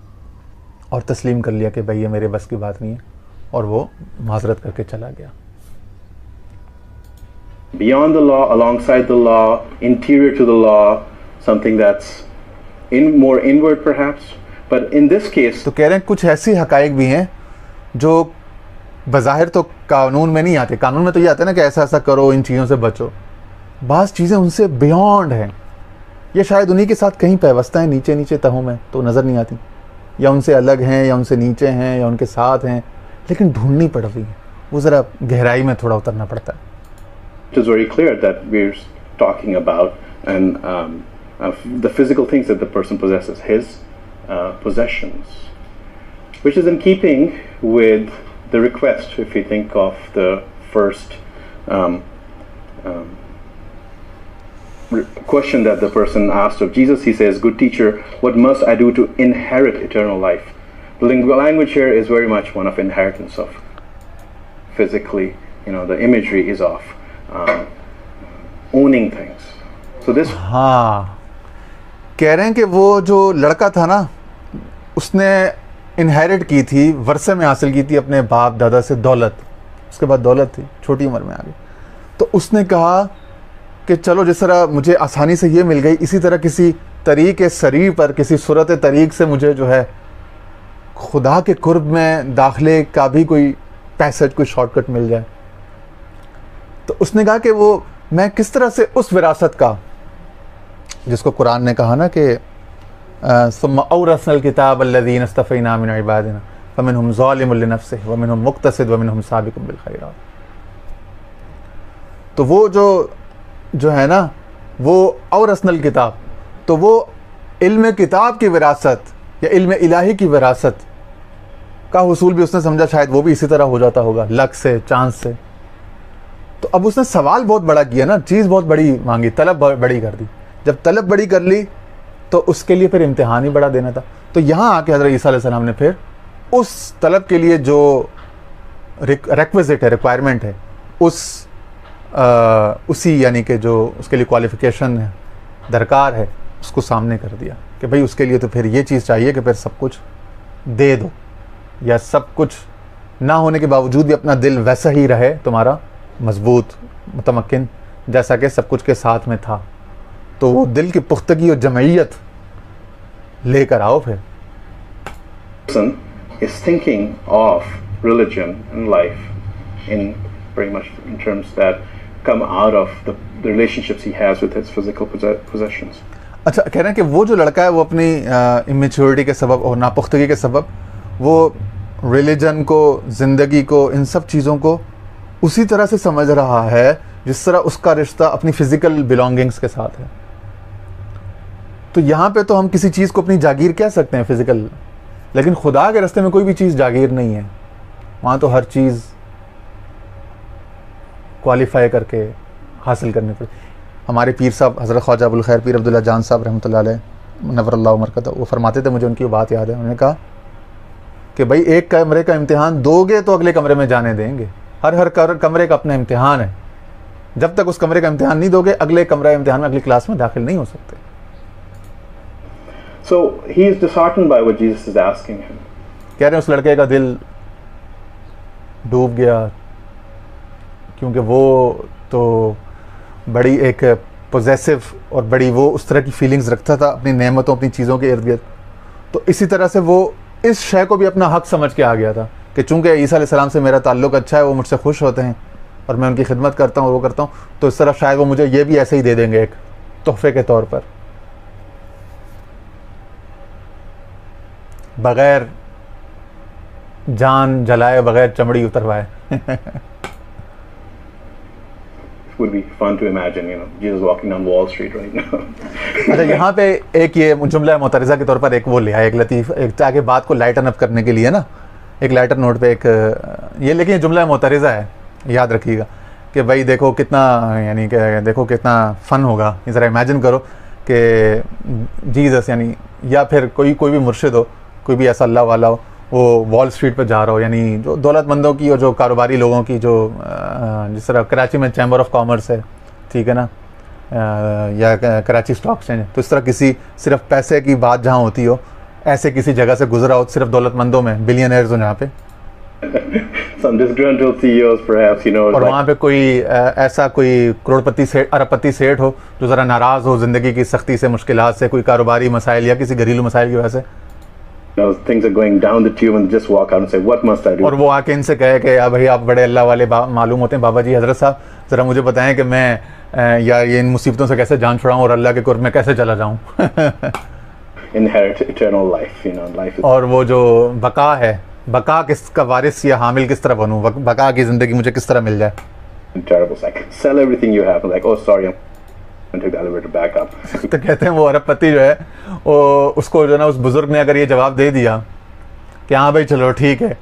اور تسلیم کر لیا کہ بھئی یہ میرے بس کی بات نہیں ہے، اور وہ معذرت کر کے چلا گیا. Beyond the law, alongside the law, interior to the law, something that's more inward perhaps, but in this case. تو کہہ رہے ہیں کچھ ایسی حقائق بھی ہیں جو بظاہر تو قانون میں نہیں آتے. قانون میں تو یہ آتا ہے نا کہ ایسا ایسا کرو، ان چیزوں سے بچو. بعض چیزیں ان سے بیونڈ ہیں، یہ شاید انہی کے ساتھ کہیں پیوستہ ہیں، نیچے نیچے تہوں میں تو نظر نہیں آتی، یا ان سے الگ ہیں، یا ان سے نیچے ہیں، یا ان کے ساتھ ہیں، لیکن ڈھونڈنی پڑ رہی ہے، وہ ذرا گہرائی میں تھوڑا اترنا پڑتا ہے. It is very clear that we're talking about the physical things that the person possesses, his possessions, which is in keeping with the request. If we think of the first question that the person asked of Jesus, he says, "Good teacher, what must I do to inherit eternal life?" The language here is very much one of inheritance of physically, the imagery is of owning things. So this. ہاں، کہہ رہے ہیں کہ وہ جو لڑکا تھا نا، اس نے انہیرٹ کی تھی، ورثے میں حاصل کی تھی اپنے باپ دادا سے دولت. اس کے بعد دولت تھی، چھوٹی عمر میں آ گئی. تو اس نے کہا کہ چلو جس طرح مجھے آسانی سے یہ مل گئی، اسی طرح کسی طریق سری پر، کسی صورت طریق سے مجھے جو ہے خدا کے قرب میں داخلے کا بھی کوئی پیسج، کوئی شارٹ کٹ مل جائے. تو اس نے کہا کہ وہ میں کس طرح سے اس وراثت کا، جس کو قرآن نے کہا نا کہ ثم اورثنا الکتاب الذین اصطفینا من عبادنا فمنہم ظالم لنفسہ ومنہم مقتصد ومنہم سابق بالخیرات. تو وہ جو ہے نا، وہ اورثنا الکتاب، تو وہ علم کتاب کی وراثت یا علم الہی کی وراثت کا حصول بھی اس نے سمجھا شاید وہ بھی اسی طرح ہو جاتا ہوگا، لک سے، چانس سے. تو اب اس نے سوال بہت بڑا کیا نا، چیز بہت بڑی مانگی، طلب بڑی کر دی. جب طلب بڑی کر لی تو اس کے لیے پھر امتحان ہی بڑا دینا تھا. تو یہاں آ کے حضرت عیسیٰ علیہ السلام نے پھر اس طلب کے لیے جو ریکویزٹ ہے, ریکوائرمنٹ ہے, اسی یعنی کہ جو اس کے لیے کوالیفیکیشن ہے, درکار ہے, اس کو سامنے کر دیا کہ بھائی اس کے لیے تو پھر یہ چیز چاہیے کہ پھر سب کچھ دے دو, یا سب کچھ نہ ہونے کے باوجود بھی اپنا دل ویسا ہی رہے تمہارا مضبوط, متمکن, جیسا کہ سب کچھ کے ساتھ میں تھا. تو وہ دل کی پختگی اور جمعیت لے کر آؤ پھر. Person is thinking of religion and life in very much in terms that come out of the relationships he has with his physical possessions. اچھا, کہہ رہے ہیں کہ وہ جو لڑکا ہے وہ اپنی امیچورٹی کے سبب اور ناپختگی کے سبب وہ ریلیجن کو, زندگی کو, ان سب چیزوں کو اسی طرح سے سمجھ رہا ہے جس طرح اس کا رشتہ اپنی فزیکل بلانگنگس کے ساتھ ہے. تو یہاں پہ تو ہم کسی چیز کو اپنی جاگیر کہہ سکتے ہیں فزیکل, لیکن خدا کے راستے میں کوئی بھی چیز جاگیر نہیں ہے. وہاں تو ہر چیز کوالیفائی کر کے حاصل کرنی پڑے. ہمارے پیر صاحب حضرت خواجہ ابوالخیر پیر عبداللہ جان صاحب رحمۃ اللہ علیہ نور اللہ مرکزہ, وہ فرماتے تھے, مجھے ان کی وہ بات یاد ہے, انہوں نے کہا کہ بھائی ایک کمرے کا امتحان دو گے تو اگلے کمرے میں جانے دیں گے. ہر کمرے کا اپنا امتحان ہے. جب تک اس کمرے کا امتحان نہیں دو گے اگلے کمرہ امتحان میں اگلی کلاس میں داخل نہیں ہو سکتے. So he is disheartened by what Jesus is asking him. کہہ رہے ہیں اس لڑکے کا دل ڈوب گیا, کیونکہ وہ تو بڑی ایک پوزیسو اور بڑی وہ اس طرح کی فیلنگز رکھتا تھا اپنی نعمتوں, اپنی چیزوں کے ارد گرد. تو اسی طرح سے وہ اس شے کو بھی اپنا حق سمجھ کے آ گیا تھا کہ چونکہ عیسیٰ علیہ السلام سے میرا تعلق اچھا ہے, وہ مجھ سے خوش ہوتے ہیں اور میں ان کی خدمت کرتا ہوں اور وہ کرتا ہوں, تو اس طرح شاید وہ مجھے یہ بھی ایسے ہی دے دیں گے ایک تحفے کے طور پر, بغیر جان جلائے, بغیر چمڑی اتروائے. It would be fun to imagine, Jesus walking down Wall Street right now. اچھا, یہاں پہ ایک یہ جملہ معترضہ کے طور پر ایک وہ لیا ہے, ایک لطیف, ایک تاکہ بات کو لائٹن اپ کرنے کے لیے نا, ایک لائٹر نوٹ پہ ایک یہ, لیکن یہ جملہ معترضہ ہے, یاد رکھیے گا کہ بھائی دیکھو کتنا, یعنی کہ دیکھو کتنا فن ہوگا. ذرا امیجن کرو کہ جیزس یعنی یا پھر کوئی بھی مرشد ہو, کوئی بھی ایسا اللہ والا ہو, وہ وال اسٹریٹ پہ جا رہا ہو, یعنی جو دولت مندوں کی اور جو کاروباری لوگوں کی, جو جس طرح کراچی میں چیمبر آف کامرس ہے, ٹھیک ہے نا, یا کراچی اسٹاک ایکسچینج, تو اس طرح کسی صرف پیسے کی بات جہاں ہوتی ہو, ایسے کسی جگہ سے گزرا ہو, صرف دولت مندوں میں بلینئرز ہو جہاں پہ, Some disgruntled CEOs perhaps, اور وہاں پہ کوئی ایسا کوئی کروڑپتی ارب پتی سیٹ ہو جو ذرا ناراض ہو زندگی کی سختی سے, مشکلات سے, کوئی کاروباری مسائل یا کسی گھریلو مسائل کی وجہ سے, things are going down the tube and just walk out and say, what must I do? اور وہ آ کے ان سے کہے کہ بھائی آپ بڑے اللہ والے معلوم ہوتے ہیں, بابا جی حضرت صاحب ذرا مجھے بتائیں کہ میں یا یہ ان مصیبتوں سے کیسے جان چھڑاؤں اور اللہ کے قرب میں کیسے چلا جاؤں. Inherit eternal life, life is... اور وہ جو بقا ہے, بقا کس کا وارث یا حامل کس طرح بنوں, بقا کی زندگی مجھے کس طرح مل جائے. Terrible. It's like, sell everything you have. Like, oh, sorry, I'm going to take the elevator back up. تو کہتے ہیں وہ ارب پتی جو ہے, وہ اس کو جو ہے نا, اس بزرگ نے اگر یہ جواب دے دیا کہ ہاں بھائی چلو ٹھیک ہے,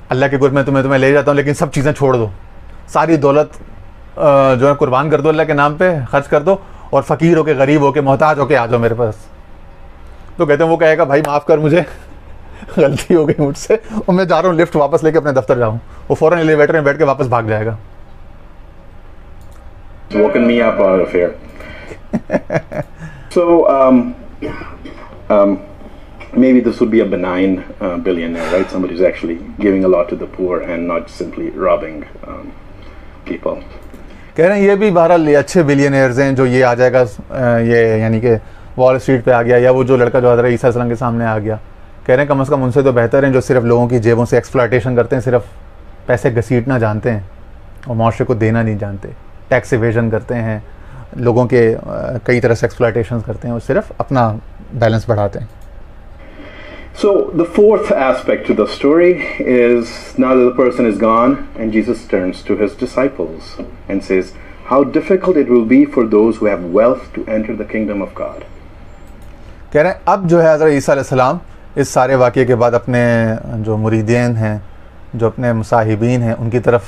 اللہ کے قرب میں تمہیں لے جاتا ہوں, لیکن سب چیزیں چھوڑ دو, ساری دولت جو ہے قربان کر دو, اللہ کے نام پہ خرچ کر دو, اور فقیر ہو کے, غریب ہو کے, محتاج ہو کے آ جاؤ میرے پاس. تو کہتے ہیں وہ کہے گا بھائی معاف کر, مجھے غلطی ہو گئی مجھ سے, اور میں جا رہا ہوں لفٹ واپس لے کے اپنے دفتر جاؤں. وہ فوراً ایلیویٹر میں بیٹھ کے واپس بھاگ جائے گا. Woken me up out of here. So maybe this would be a benign billionaire, right? Somebody who's actually giving a lot to the poor and not simply robbing people. کہہ رہے ہیں یہ بھی بہرحال اچھے بلینئرز ہیں جو یہ آ جائے گا, یہ یعنی کہ وال اسٹریٹ پہ آ گیا, یا وہ جو لڑکا جو حضرت عیسیٰ علیہ السلام کے سامنے آ گیا. کہہ رہے ہیں کم از کم ان سے تو بہتر ہیں جو صرف لوگوں کی جیبوں سے ایکسپلائٹیشن کرتے ہیں, صرف پیسے گھسیٹنا جانتے ہیں اور معاشرے کو دینا نہیں جانتے, ٹیکس ایویژن کرتے ہیں, لوگوں کے کئی طرح سے ایکسپلائٹیشن کرتے ہیں, اور صرف اپنا بیلنس بڑھاتے ہیں. So the fourth aspect to the story is now that the person is gone, and Jesus turns to his disciples and says, how difficult it will be for those who have wealth to enter the kingdom of God. کہہ رہے ہیں اب جو ہے حضرت عیسیٰ علیہ السلام اس سارے واقعے کے بعد اپنے جو مریدین ہیں, جو اپنے مصاحبین ہیں, ان کی طرف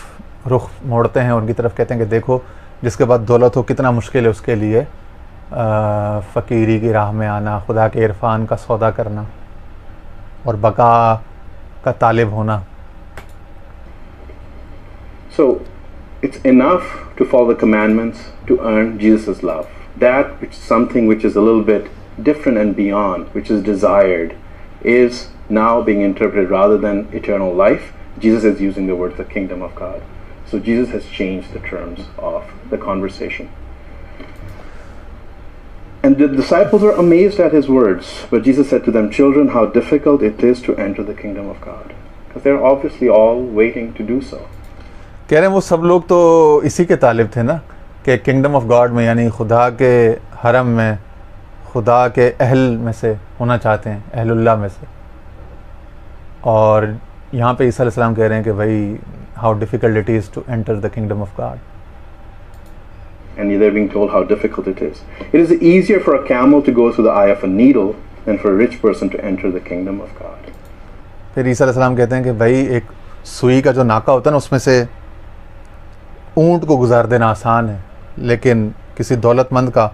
رخ موڑتے ہیں, ان کی طرف کہتے ہیں کہ دیکھو جس کے بعد دولت ہو کتنا مشکل ہے اس کے لیے فقیری کی راہ میں آنا, خدا کے عرفان کا سودا کرنا اور بقا کا طالب ہونا. So it's enough to follow the commandments to earn Jesus' love. That which is something which is a little bit different and beyond, which is desired, is now being interpreted rather than eternal life. Jesus is using the word the kingdom of God. So Jesus has changed the terms of the conversation. And the disciples are amazed at his words. But Jesus said to them, children, how difficult it is to enter the kingdom of God. Because they're obviously all waiting to do so. کہہ رہے ہیں وہ سب لوگ تو اسی کے طالب تھے نا کہ کنگڈم آف گاڈ میں یعنی خدا کے حرم میں خدا کے اہل میں سے ہونا چاہتے ہیں, اہل اللہ میں سے. اور یہاں پہ عیسیٰ علیہ السلام کہہ رہے ہیں کہ بھائی how difficult it is to enter the kingdom of God. And they're being told how difficult it is. It is easier for a camel to go through the eye of a needle than for a rich person to enter the kingdom of God. پھر عیسیٰ علیہ السلام کہتے ہیں کہ بھائی ایک سوئی کا جو ناکا ہوتا ہے نا اس میں سے اونٹ کو گزار دینا آسان ہے, لیکن کسی دولت مند کا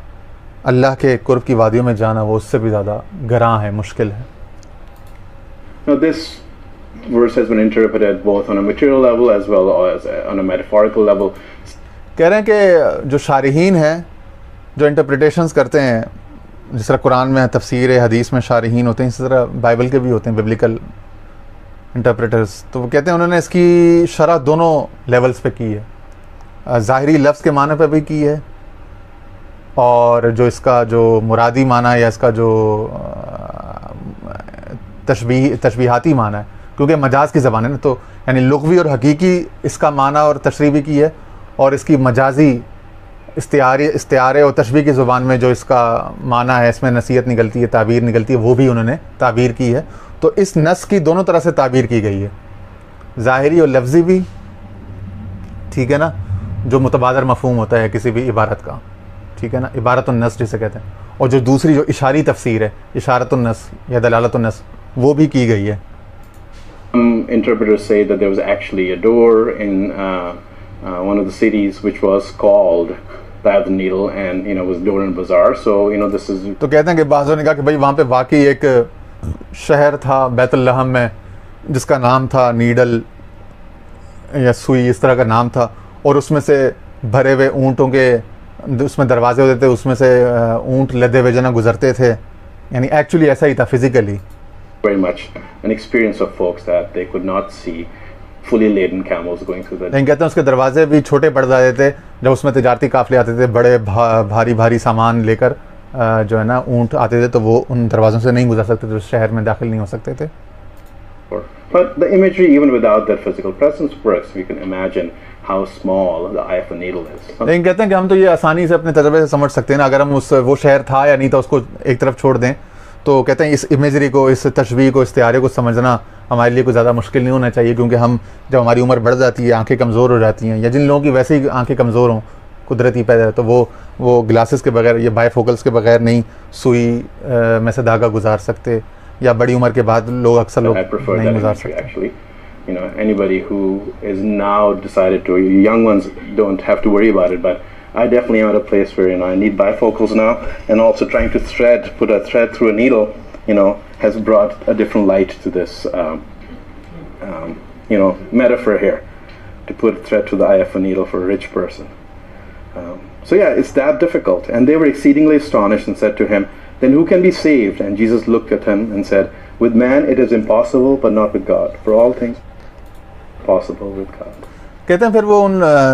اللہ کے قرب کی وادیوں میں جانا وہ اس سے بھی زیادہ گراں ہے, مشکل ہے. Now this verse has been interpreted both on a material level as well as on a metaphorical level. کہہ رہے ہیں کہ جو شارحین ہیں جو انٹرپریٹیشنز کرتے ہیں, جس طرح قرآن میں تفسیر حدیث میں شارحین ہوتے ہیں, اسی طرح بائبل کے بھی ہوتے ہیں ببلیکل انٹرپریٹرز, تو وہ کہتے ہیں انہوں نے اس کی شرح دونوں لیولز پہ کی ہے. ظاہری لفظ کے معنی پہ بھی کی ہے, اور جو اس کا جو مرادی معنی ہے یا اس کا جو تشبیہاتی معنی ہے, کیونکہ مجاز کی زبان ہے نا, تو یعنی لغوی اور حقیقی اس کا معنی اور تشریح بھی کی ہے, اور اس کی مجازی استعارے اور تشبیہ کی زبان میں جو اس کا معنی ہے, اس میں نصیحت نکلتی ہے, تعبیر نکلتی ہے, وہ بھی انہوں نے تعبیر کی ہے. تو اس نص کی دونوں طرح سے تعبیر کی گئی ہے, ظاہری اور لفظی بھی, ٹھیک ہے نا, جو متبادر مفہوم ہوتا ہے کسی بھی عبارت کا, ٹھیک ہے نا, عبارت النص جسے کہتے ہیں, اور جو دوسری جو اشاری تفسیر ہے, اشارت النص یا دلالت النص, وہ بھی کی گئی ہے. Interpreters say that there was actually a door in one of the cities which was called the Eye of the Needle, and was door and bazaar. So this is. تو کہتے ہیں کہ بعضوں نے کہا کہ بھائی وہاں پہ واقعی ایک شہر تھا بیت الحم میں جس کا نام تھا نیڈل یا سوئی, اس طرح کا نام تھا, اور اس میں سے بھرے ہوئے اونٹوں کے اس میں دروازے ہوتے تھے, اس میں سے اونٹ لدے ہوئے جنا گزرتے تھے, یعنی ایکچولی ایسا ہی تھا physically. Very much an experience of folks that they could not see fully laden camels going through the. لیکن کہتے ہیں اس کے دروازے بھی چھوٹے پڑ جاتے تھے جب اس میں تجارتی قافلے آتے تھے, بڑے بھاری سامان لے کر جو ہے نا اونٹ آتے تھے, تو وہ ان دروازوں سے نہیں گزر سکتے تھے, اس شہر میں داخل نہیں ہو سکتے تھے. But the imagery even without that physical presence works. We can imagine how small the eye of a needle is. لیکن کہتے ہیں کہ ہم تو یہ آسانی سے اپنے تجربے سے سمجھ سکتے ہیں نا, اگر ہم وہ شہر تھا یا نہیں تھا اس کو ایک طرف چھوڑ دیں, تو کہتے ہیں اس امیجری کو, اس تشبیہ کو, استعارے کو سمجھنا ہمارے لیے کوئی زیادہ مشکل نہیں ہونا چاہیے, کیونکہ ہم جب ہماری عمر بڑھ جاتی ہے, آنکھیں کمزور ہو جاتی ہیں, یا جن لوگوں کی ویسے ہی آنکھیں کمزور ہوں قدرتی پیدا, تو وہ گلاسز کے بغیر یا بائی فوکلس کے بغیر نہیں سوئی میں سے دھاگا گزار سکتے, یا بڑی عمر کے بعد لوگ اکثر لوگ نہیں گزار سکتے. Anybody who is now decided to, young ones don't have to worry about it, but I definitely am at a place where I need bifocals now, and also trying to put a thread through a needle, has brought a different light to this, metaphor here, to put a thread through the eye of a needle for a rich person. So yeah, it's that difficult. And they were exceedingly astonished and said to him, then who can be saved? And Jesus looked at him and said, with man it is impossible, but not with God. For all things possible with God. کہتے ہیں پھر وہ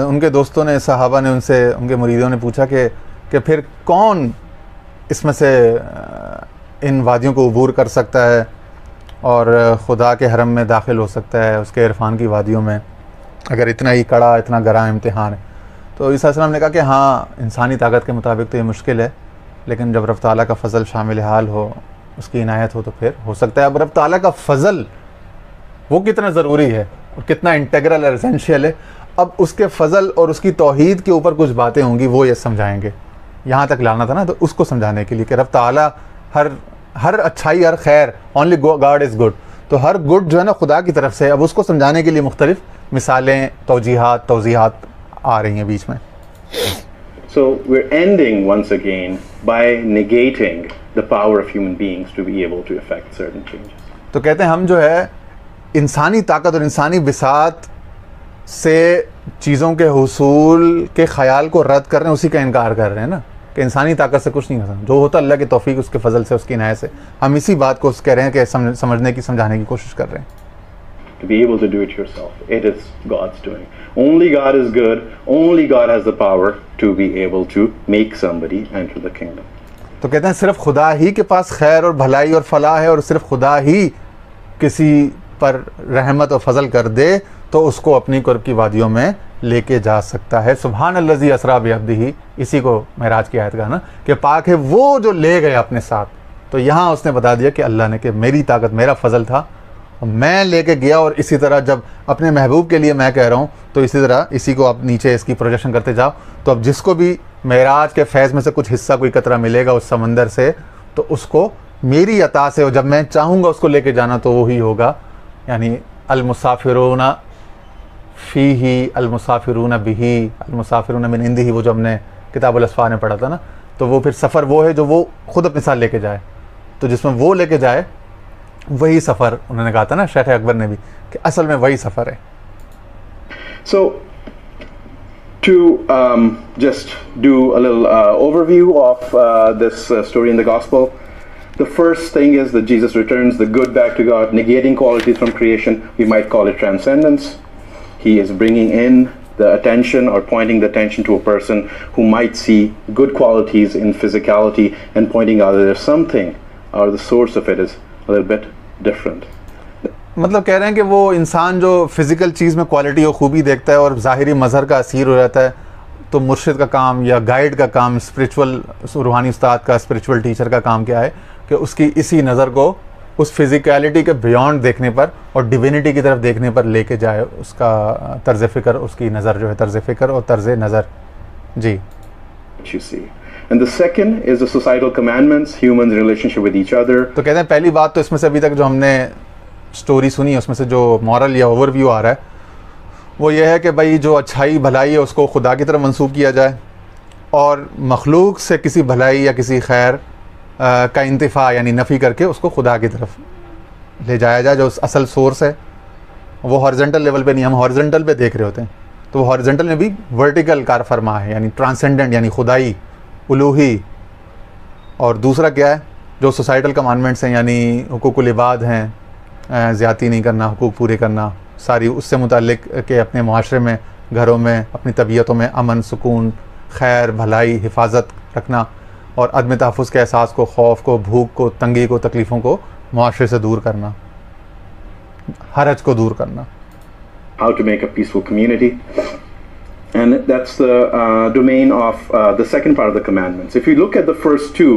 ان کے دوستوں نے, صحابہ نے, ان سے, ان کے مریدوں نے پوچھا کہ پھر کون اس میں سے ان وادیوں کو عبور کر سکتا ہے اور خدا کے حرم میں داخل ہو سکتا ہے, اس کے عرفان کی وادیوں میں, اگر اتنا ہی کڑا, اتنا گراں امتحان ہے. تو عیسیٰ علیہ السلام نے کہا کہ ہاں, انسانی طاقت کے مطابق تو یہ مشکل ہے, لیکن جب رب تعالیٰ کا فضل شامل حال ہو, اس کی عنایت ہو, تو پھر ہو سکتا ہے. اب رب تعالیٰ کا فضل وہ کتنا ضروری ہے اور کتنا انٹیگرل اور اسینشیل ہے, اب اس کے فضل اور اس کی توحید کے اوپر کچھ باتیں ہوں گی, وہ یہ سمجھائیں گے. یہاں تک لانا تھا نا, تو اس کو سمجھانے کے لیے کہ رب تعالیٰ ہر اچھائی, ہر خیر, اونلی گاڈ از گڈ, تو ہر گڈ جو ہے نا خدا کی طرف سے. اب اس کو سمجھانے کے لیے مختلف مثالیں, توضیحات آ رہی ہیں بیچ میں. So we're ending once again by negating the power of human beings to be able to effect certain changes. تو کہتے ہیں ہم جو ہے انسانی طاقت اور انسانی بساط سے چیزوں کے حصول کے خیال کو رد کر رہے ہیں, اسی کا انکار کر رہے ہیں نا, کہ انسانی طاقت سے کچھ نہیں ہو سکتا, جو ہوتا اللہ کی توفیق, اس کے فضل سے, اس کی عنایت سے. ہم اسی بات کو کہہ رہے ہیں کہ سمجھنے کی, سمجھانے کی کوشش کر رہے ہیں. To be able to do it yourself. It is God's doing. Only God is good. Only God has the power to be able to make somebody enter the kingdom. تو کہتے ہیں صرف خدا ہی کے پاس خیر اور بھلائی اور فلاح ہے, اور صرف خدا ہی کسی پر رحمت اور فضل کر دے تو اس کو اپنی قرب کی وادیوں میں لے کے جا سکتا ہے. سبحان الذی اسریٰ بعبدہ, اسی کو معراج کی آیت کہا نا, کہ پاک ہے وہ جو لے گئے اپنے ساتھ. تو یہاں اس نے بتا دیا کہ اللہ نے, کہ میری طاقت, میرا فضل تھا, میں لے کے گیا. اور اسی طرح جب اپنے محبوب کے لیے میں کہہ رہا ہوں, تو اسی طرح اسی کو آپ نیچے اس کی پروجیکشن کرتے جاؤ. تو اب جس کو بھی معراج کے فیض میں سے کچھ حصہ, کوئی قطرہ ملے گا اس سمندر سے, تو اس کو میری عطا سے, اور جب میں چاہوں گا اس کو لے کے جانا تو وہی ہوگا. یعنی المسافرون فیہ المسافرون بہ المسافرون من عندہ, وہ جو ہم نے کتاب الاسفار میں پڑھا تھا نا, تو وہ پھر سفر وہ ہے جو وہ خود اپنے ساتھ لے کے جائے. تو جس میں وہ لے کے جائے وہی سفر, انہوں نے کہا تھا نا شیخ اکبر نے بھی, کہ اصل میں وہی سفر ہے. So to just do a little overview of this story in the gospel, the first thing is that Jesus returns the good back to God, negating qualities from creation. We might call it transcendence. He is bringing in the attention, or pointing the attention to a person who might see good qualities in physicality, and pointing out that there's something, or the source of it is a little bit different. مطلب کہہ رہے ہیں کہ وہ انسان جو physical چیز میں کوالٹی اور خوبی دیکھتا ہے اور ظاہری مظہر کا اسیر ہو جاتا ہے, تو مرشد کا کام یا گائیڈ کا کام, اسپریچول روحانی استاد کا, اسپریچول ٹیچر کا کام کیا ہے, کہ اس کی اسی نظر کو اس فزیکیلٹی کے بیونڈ دیکھنے پر اور ڈیوینٹی کی طرف دیکھنے پر لے کے جائے. اس کا طرز فکر, اس کی نظر جو ہے, طرز فکر اور طرز نظر. جی. You see. And the second is the societal commandments, humans' relationship with each other. تو کہتے ہیں پہلی بات تو اس میں سے ابھی تک جو ہم نے سٹوری سنی, اس میں سے جو مورل یا اوور ویو آ رہا ہے وہ یہ ہے کہ بھائی جو اچھائی بھلائی ہے اس کو خدا کی طرف منسوب کیا جائے, اور مخلوق سے کسی بھلائی یا کسی خیر کا انتفاع یعنی نفی کر کے اس کو خدا کی طرف لے جایا جائے, جو اصل سورس ہے. وہ ہارزنٹل لیول پہ نہیں, ہم ہارزنٹل پہ دیکھ رہے ہوتے ہیں, تو وہ ہارزنٹل میں بھی ورٹیکل کار فرما ہے, یعنی ٹرانسینڈنٹ, یعنی خدائی, الوہی. اور دوسرا کیا ہے, جو سوسائٹل کمانڈمنٹس ہیں, یعنی حقوق العباد ہیں, زیادتی نہیں کرنا, حقوق پورے کرنا, ساری اس سے متعلق کہ اپنے معاشرے میں, گھروں میں, اپنی طبیعتوں میں امن, سکون, خیر, بھلائی, حفاظت رکھنا, اور عدم تحفظ کے احساس کو, خوف کو, بھوک کو, تنگی کو, تکلیفوں کو معاشرے سے دور کرنا, حرج کو دور کرنا. How to make a peaceful community. And that's the domain of the second part of the commandments. If you look at the first two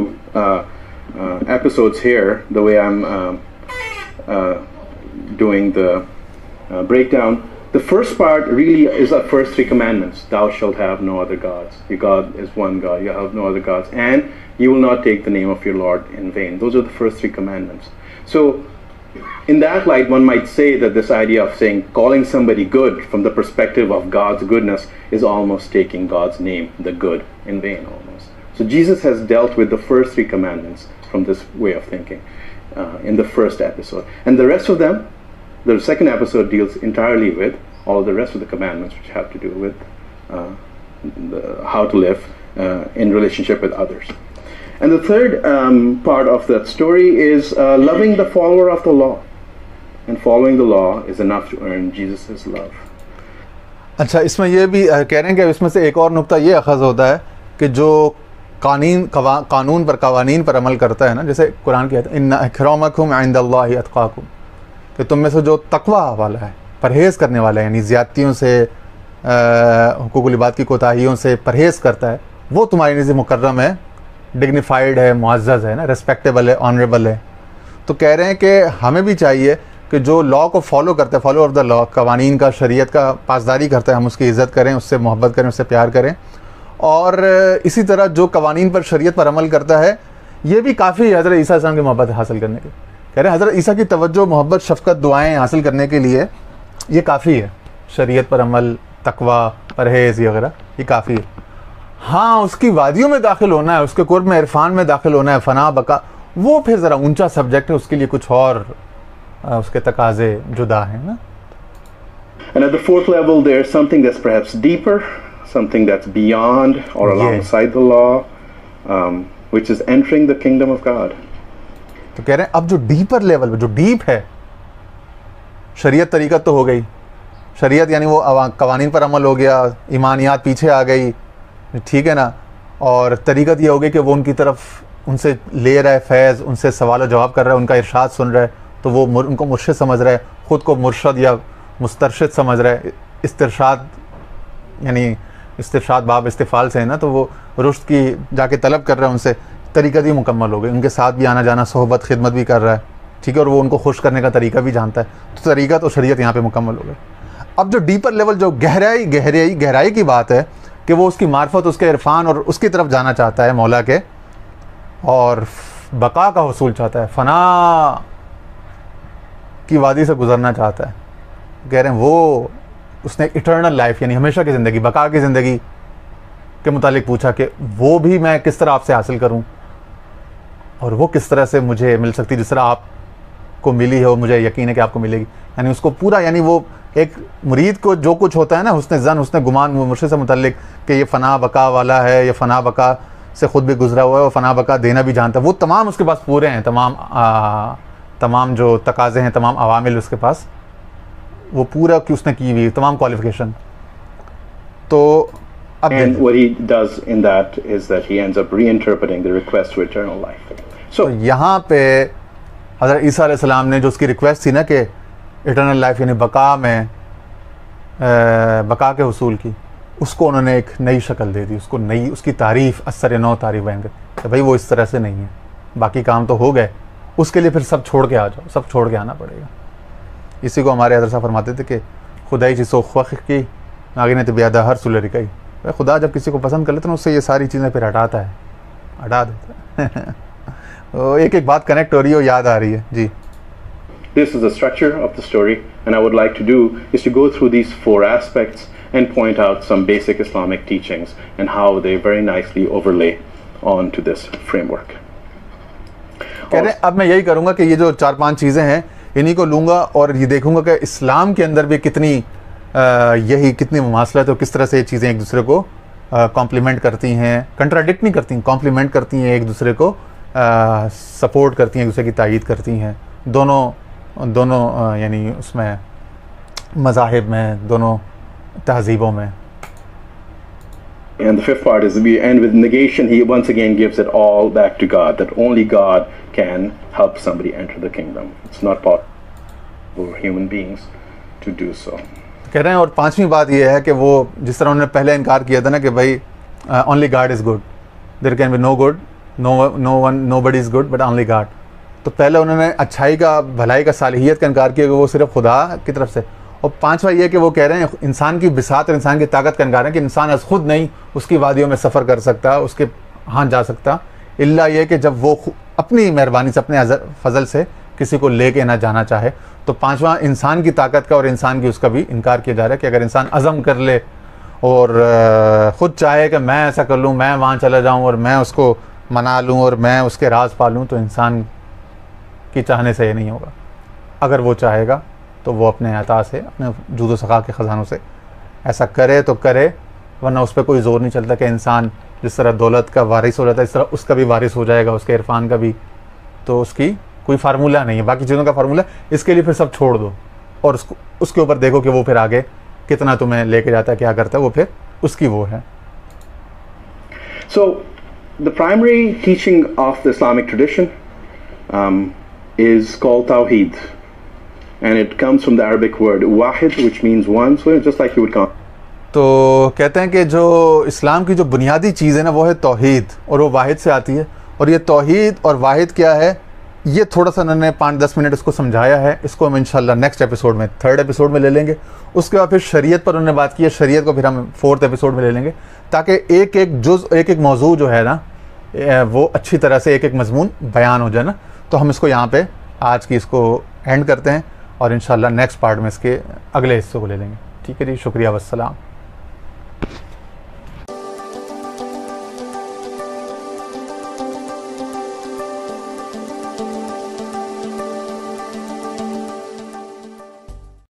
episodes here, the way I'm doing the breakdown, the first part really is the first three commandments. Thou shalt have no other gods. Your God is one God. You have no other gods. And you will not take the name of your Lord in vain. Those are the first three commandments. So in that light, one might say that this idea of saying, calling somebody good from the perspective of God's goodness is almost taking God's name, the good, in vain almost. So Jesus has dealt with the first three commandments from this way of thinking in the first episode. And the rest of them, the second episode deals entirely with all the rest of the commandments which have to do with how to live in relationship with others. And the third part of that story is loving the follower of the law. And following the law is enough to earn Jesus' love. اچھا, اس میں یہ بھی کہہ رہے ہیں کہ اس میں سے ایک اور نقطہ یہ اخذ ہوتا ہے کہ جو قانون پر, قوانین پر عمل کرتا ہے نا, جیسے قرآن کہتا ہے ان اکرمکم عند اللہ اتقاکم, کہ تم میں سے جو تقویٰ والا ہے, پرہیز کرنے والا ہے, یعنی زیادتیوں سے, حقوق العباد کی کوتاہیوں سے پرہیز کرتا ہے, وہ تمہاری نزد مکرم ہے, ڈگنیفائڈ ہے, معزز ہے نا, ریسپیکٹیبل ہے, آنریبل ہے. تو کہہ رہے ہیں کہ ہمیں بھی چاہیے کہ جو لا کو فالو کرتا ہے, فالو آف دا لا, قوانین کا, شریعت کا پاسداری کرتا ہے, ہم اس کی عزت کریں, اس سے محبت کریں, اس سے پیار کریں. اور اسی طرح جو قوانین پر, شریعت پر عمل کرتا ہے, یہ بھی کافی ہے حضرت عیسیٰ السلام کی محبت حاصل کرنے کے. کہہ رہے ہیں حضرت عیسیٰ کی توجہ, محبت, شفقت, دعائیں حاصل کرنے کے لیے یہ کافی ہے. شریعت پر عمل, تقویٰ, پرہیز وغیرہ, یہ کافی ہے. ہاں, اس کی وادیوں میں داخل ہونا ہے, اس کے قرب میں, عرفان میں داخل ہونا ہے, فنا بقا, وہ پھر ذرا اونچا سبجیکٹ ہے, اس کے لیے کچھ اور اس کے تقاضے جدا ہیں نا. And at the fourth level, there's something that's perhaps deeper, something that's beyond or alongside the law, which is entering the kingdom of God. تو کہہ رہے ہیں اب جو ڈیپر لیول جو ڈیپ ہے, شریعت طریقت تو ہو گئی, شریعت یعنی وہ قوانین پر عمل ہو گیا, ایمانیات پیچھے آ گئی, ٹھیک ہے نا, اور طریقت یہ ہو گئی کہ وہ ان کی طرف ان سے لے رہا ہے فیض, ان سے سوال و جواب کر رہا ہے, ان کا ارشاد سن رہا ہے, تو وہ ان کو مرشد سمجھ رہا ہے, خود کو مرشد یا مسترشد سمجھ رہا ہے. استرشاد یعنی استرشاد باب استفال سے ہے نا, تو وہ رشد کی جا کے طلب کر رہا ہے ان سے, طریقت بھی مکمل ہو گئی, ان کے ساتھ بھی آنا جانا, صحبت خدمت بھی کر رہا ہے, ٹھیک ہے, اور وہ ان کو خوش کرنے کا طریقہ بھی جانتا ہے, تو طریقت اور شریعت یہاں پہ مکمل ہو گئی. اب جو ڈیپر لیول جو گہرائی کی بات ہے کہ وہ اس کی معرفت, اس کے عرفان اور اس کی طرف جانا چاہتا ہے مولا کے, اور بقا کا حصول چاہتا ہے, فنا کی وادی سے گزرنا چاہتا ہے. کہہ رہے ہیں وہ اس نے ایٹرنل لائف یعنی ہمیشہ کی زندگی, بقا کی زندگی کے متعلق پوچھا کہ وہ بھی میں کس طرح آپ سے حاصل کروں, اور وہ کس طرح سے مجھے مل سکتی جس طرح آپ کو ملی ہے, وہ مجھے یقین ہے کہ آپ کو ملے گی. یعنی اس کو پورا, یعنی وہ ایک مرید کو جو کچھ ہوتا ہے نا حسن ظن, حسن گمان مرشد سے متعلق کہ یہ فنا بقا والا ہے, یہ فنا بقا سے خود بھی گزرا ہوا ہے, وہ فنا بقا دینا بھی جانتا ہے, وہ تمام اس کے پاس پورے ہیں, تمام جو تقاضے ہیں, تمام عوامل اس کے پاس وہ پورا کہ اس نے کی ہوئی, تمام کوالیفیکیشن. تو And what he does in that is that he ends up reinterpreting the request to eternal life. تو یہاں پہ حضرت عیسیٰ علیہ السلام نے جو اس کی ریکویسٹ تھی نا کہ ایٹرنل لائف یعنی بقا میں بقا کے حصول کی, اس کو انہوں نے ایک نئی شکل دے دی, اس کو نئی, اس کی تعریف اثر نو تعریف بیان کر کہ بھائی وہ اس طرح سے نہیں ہے, باقی کام تو ہو گئے, اس کے لیے پھر سب چھوڑ کے آ جاؤ, سب چھوڑ کے آنا پڑے گا. اسی کو ہمارے حضرت صاحب فرماتے تھے کہ خدائی چیزوں خوخ کی آگے نے تو بیادہ ہر سلے رکائی. خدا جب کسی کو پسند کر لیتا ہے اس سے یہ ساری چیزیں پھر ہٹاتا ہے, ہٹا دیتا ہے. ایک ایک بات کنیکٹ ہو رہی ہے, یاد آ رہی ہے. جی, This is the structure of the story, and I would like to do is to go through these four aspects and point out some basic Islamic teachings and how they very nicely overlay onto this framework. کہہ رہے ہیں اب میں یہی کروں گا کہ یہ جو 4-5 چیزیں ہیں انہی کو لوں گا اور یہ دیکھوں گا کہ اسلام کے اندر بھی کتنی کتنی مماثلت ہے, اور کس طرح سے یہ چیزیں ایک دوسرے کو کمپلیمنٹ کرتی ہیں, کنٹراڈکٹ نہیں کرتی, کمپلیمنٹ کرتی ہیں, ایک دوسرے کو سپورٹ کرتی ہیں, ایک دوسرے کی تائید کرتی ہیں, دونوں یعنی اس میں مذاہب میں, دونوں تہذیبوں میں. And the fifth part is we end with negation. He once again gives it all back to God, that only God can help somebody enter the kingdom. It's not possible for human beings to do so. کہہ رہے ہیں, اور 5ویں بات یہ ہے کہ وہ جس طرح انہوں نے پہلے انکار کیا تھا نا کہ بھائی only God is good, there can be no good, nobody is good but only God. تو پہلے انہوں نے اچھائی کا, بھلائی کا, صالحیت کا انکار کیا کہ وہ صرف خدا کی طرف سے. اور 5واں یہ کہ وہ کہہ رہے ہیں انسان کی بساط اور انسان کی طاقت کا انکار ہے کہ انسان از خود نہیں اس کی وادیوں میں سفر کر سکتا, اس کے ہاں جا سکتا, الا یہ کہ جب وہ اپنی مہربانی سے, اپنے فضل سے کسی کو لے کے نہ جانا چاہے. تو 5واں انسان کی طاقت کا اور انسان کی اس کا بھی انکار کیا جا رہا ہے کہ اگر انسان عزم کر لے اور خود چاہے کہ میں ایسا کر لوں, میں وہاں چلا جاؤں اور میں اس کو منا لوں اور میں اس کے راز پالوں, تو انسان کی چاہنے سے یہ نہیں ہوگا. اگر وہ چاہے گا تو وہ اپنے عطا سے, اپنے جود و سخا کے خزانوں سے ایسا کرے تو کرے, ورنہ اس پہ کوئی زور نہیں چلتا کہ انسان جس طرح دولت کا وارث ہو جاتا ہے اس طرح اس کا بھی وارث ہو جائے گا, اس کے عرفان کا بھی. تو اس کی کوئی فارمولہ نہیں ہے, باقی چیزوں کا فارمولہ. اس کے لیے پھر سب چھوڑ دو اور اس کے اوپر دیکھو کہ وہ پھر آگے کتنا تمہیں لے کے جاتا ہے, کیا کرتا ہے, وہ پھر اس کی وہ ہے. So the primary teaching of the Islamic tradition is called Tawheed, and it comes from the Arabic word wahid, which means one, so just like you would call. تو کہتے ہیں کہ جو اسلام کی جو بنیادی چیز ہے نا وہ ہے توحید, اور وہ واحد سے آتی ہے. اور یہ توحید اور واحد کیا ہے یہ تھوڑا سا انہوں نے 5-10 منٹ اس کو سمجھایا ہے. اس کو ہم انشاءاللہ نیکسٹ ایپیسوڈ میں, 3rd ایپیسوڈ میں لے لیں گے. اس کے بعد پھر شریعت پر انہوں نے بات کی ہے, شریعت کو پھر ہم 4th ایپیسوڈ میں لے لیں گے, تاکہ ایک ایک جز, ایک ایک موضوع جو ہے نا وہ اچھی طرح سے ایک ایک مضمون بیان ہو جائے نا. تو ہم اس کو یہاں پہ آج کی اس کو اینڈ کرتے ہیں, اور انشاءاللہ نیکسٹ پارٹ میں اس کے اگلے حصے کو لے لیں گے. ٹھیک ہے جی, شکریہ, والسلام.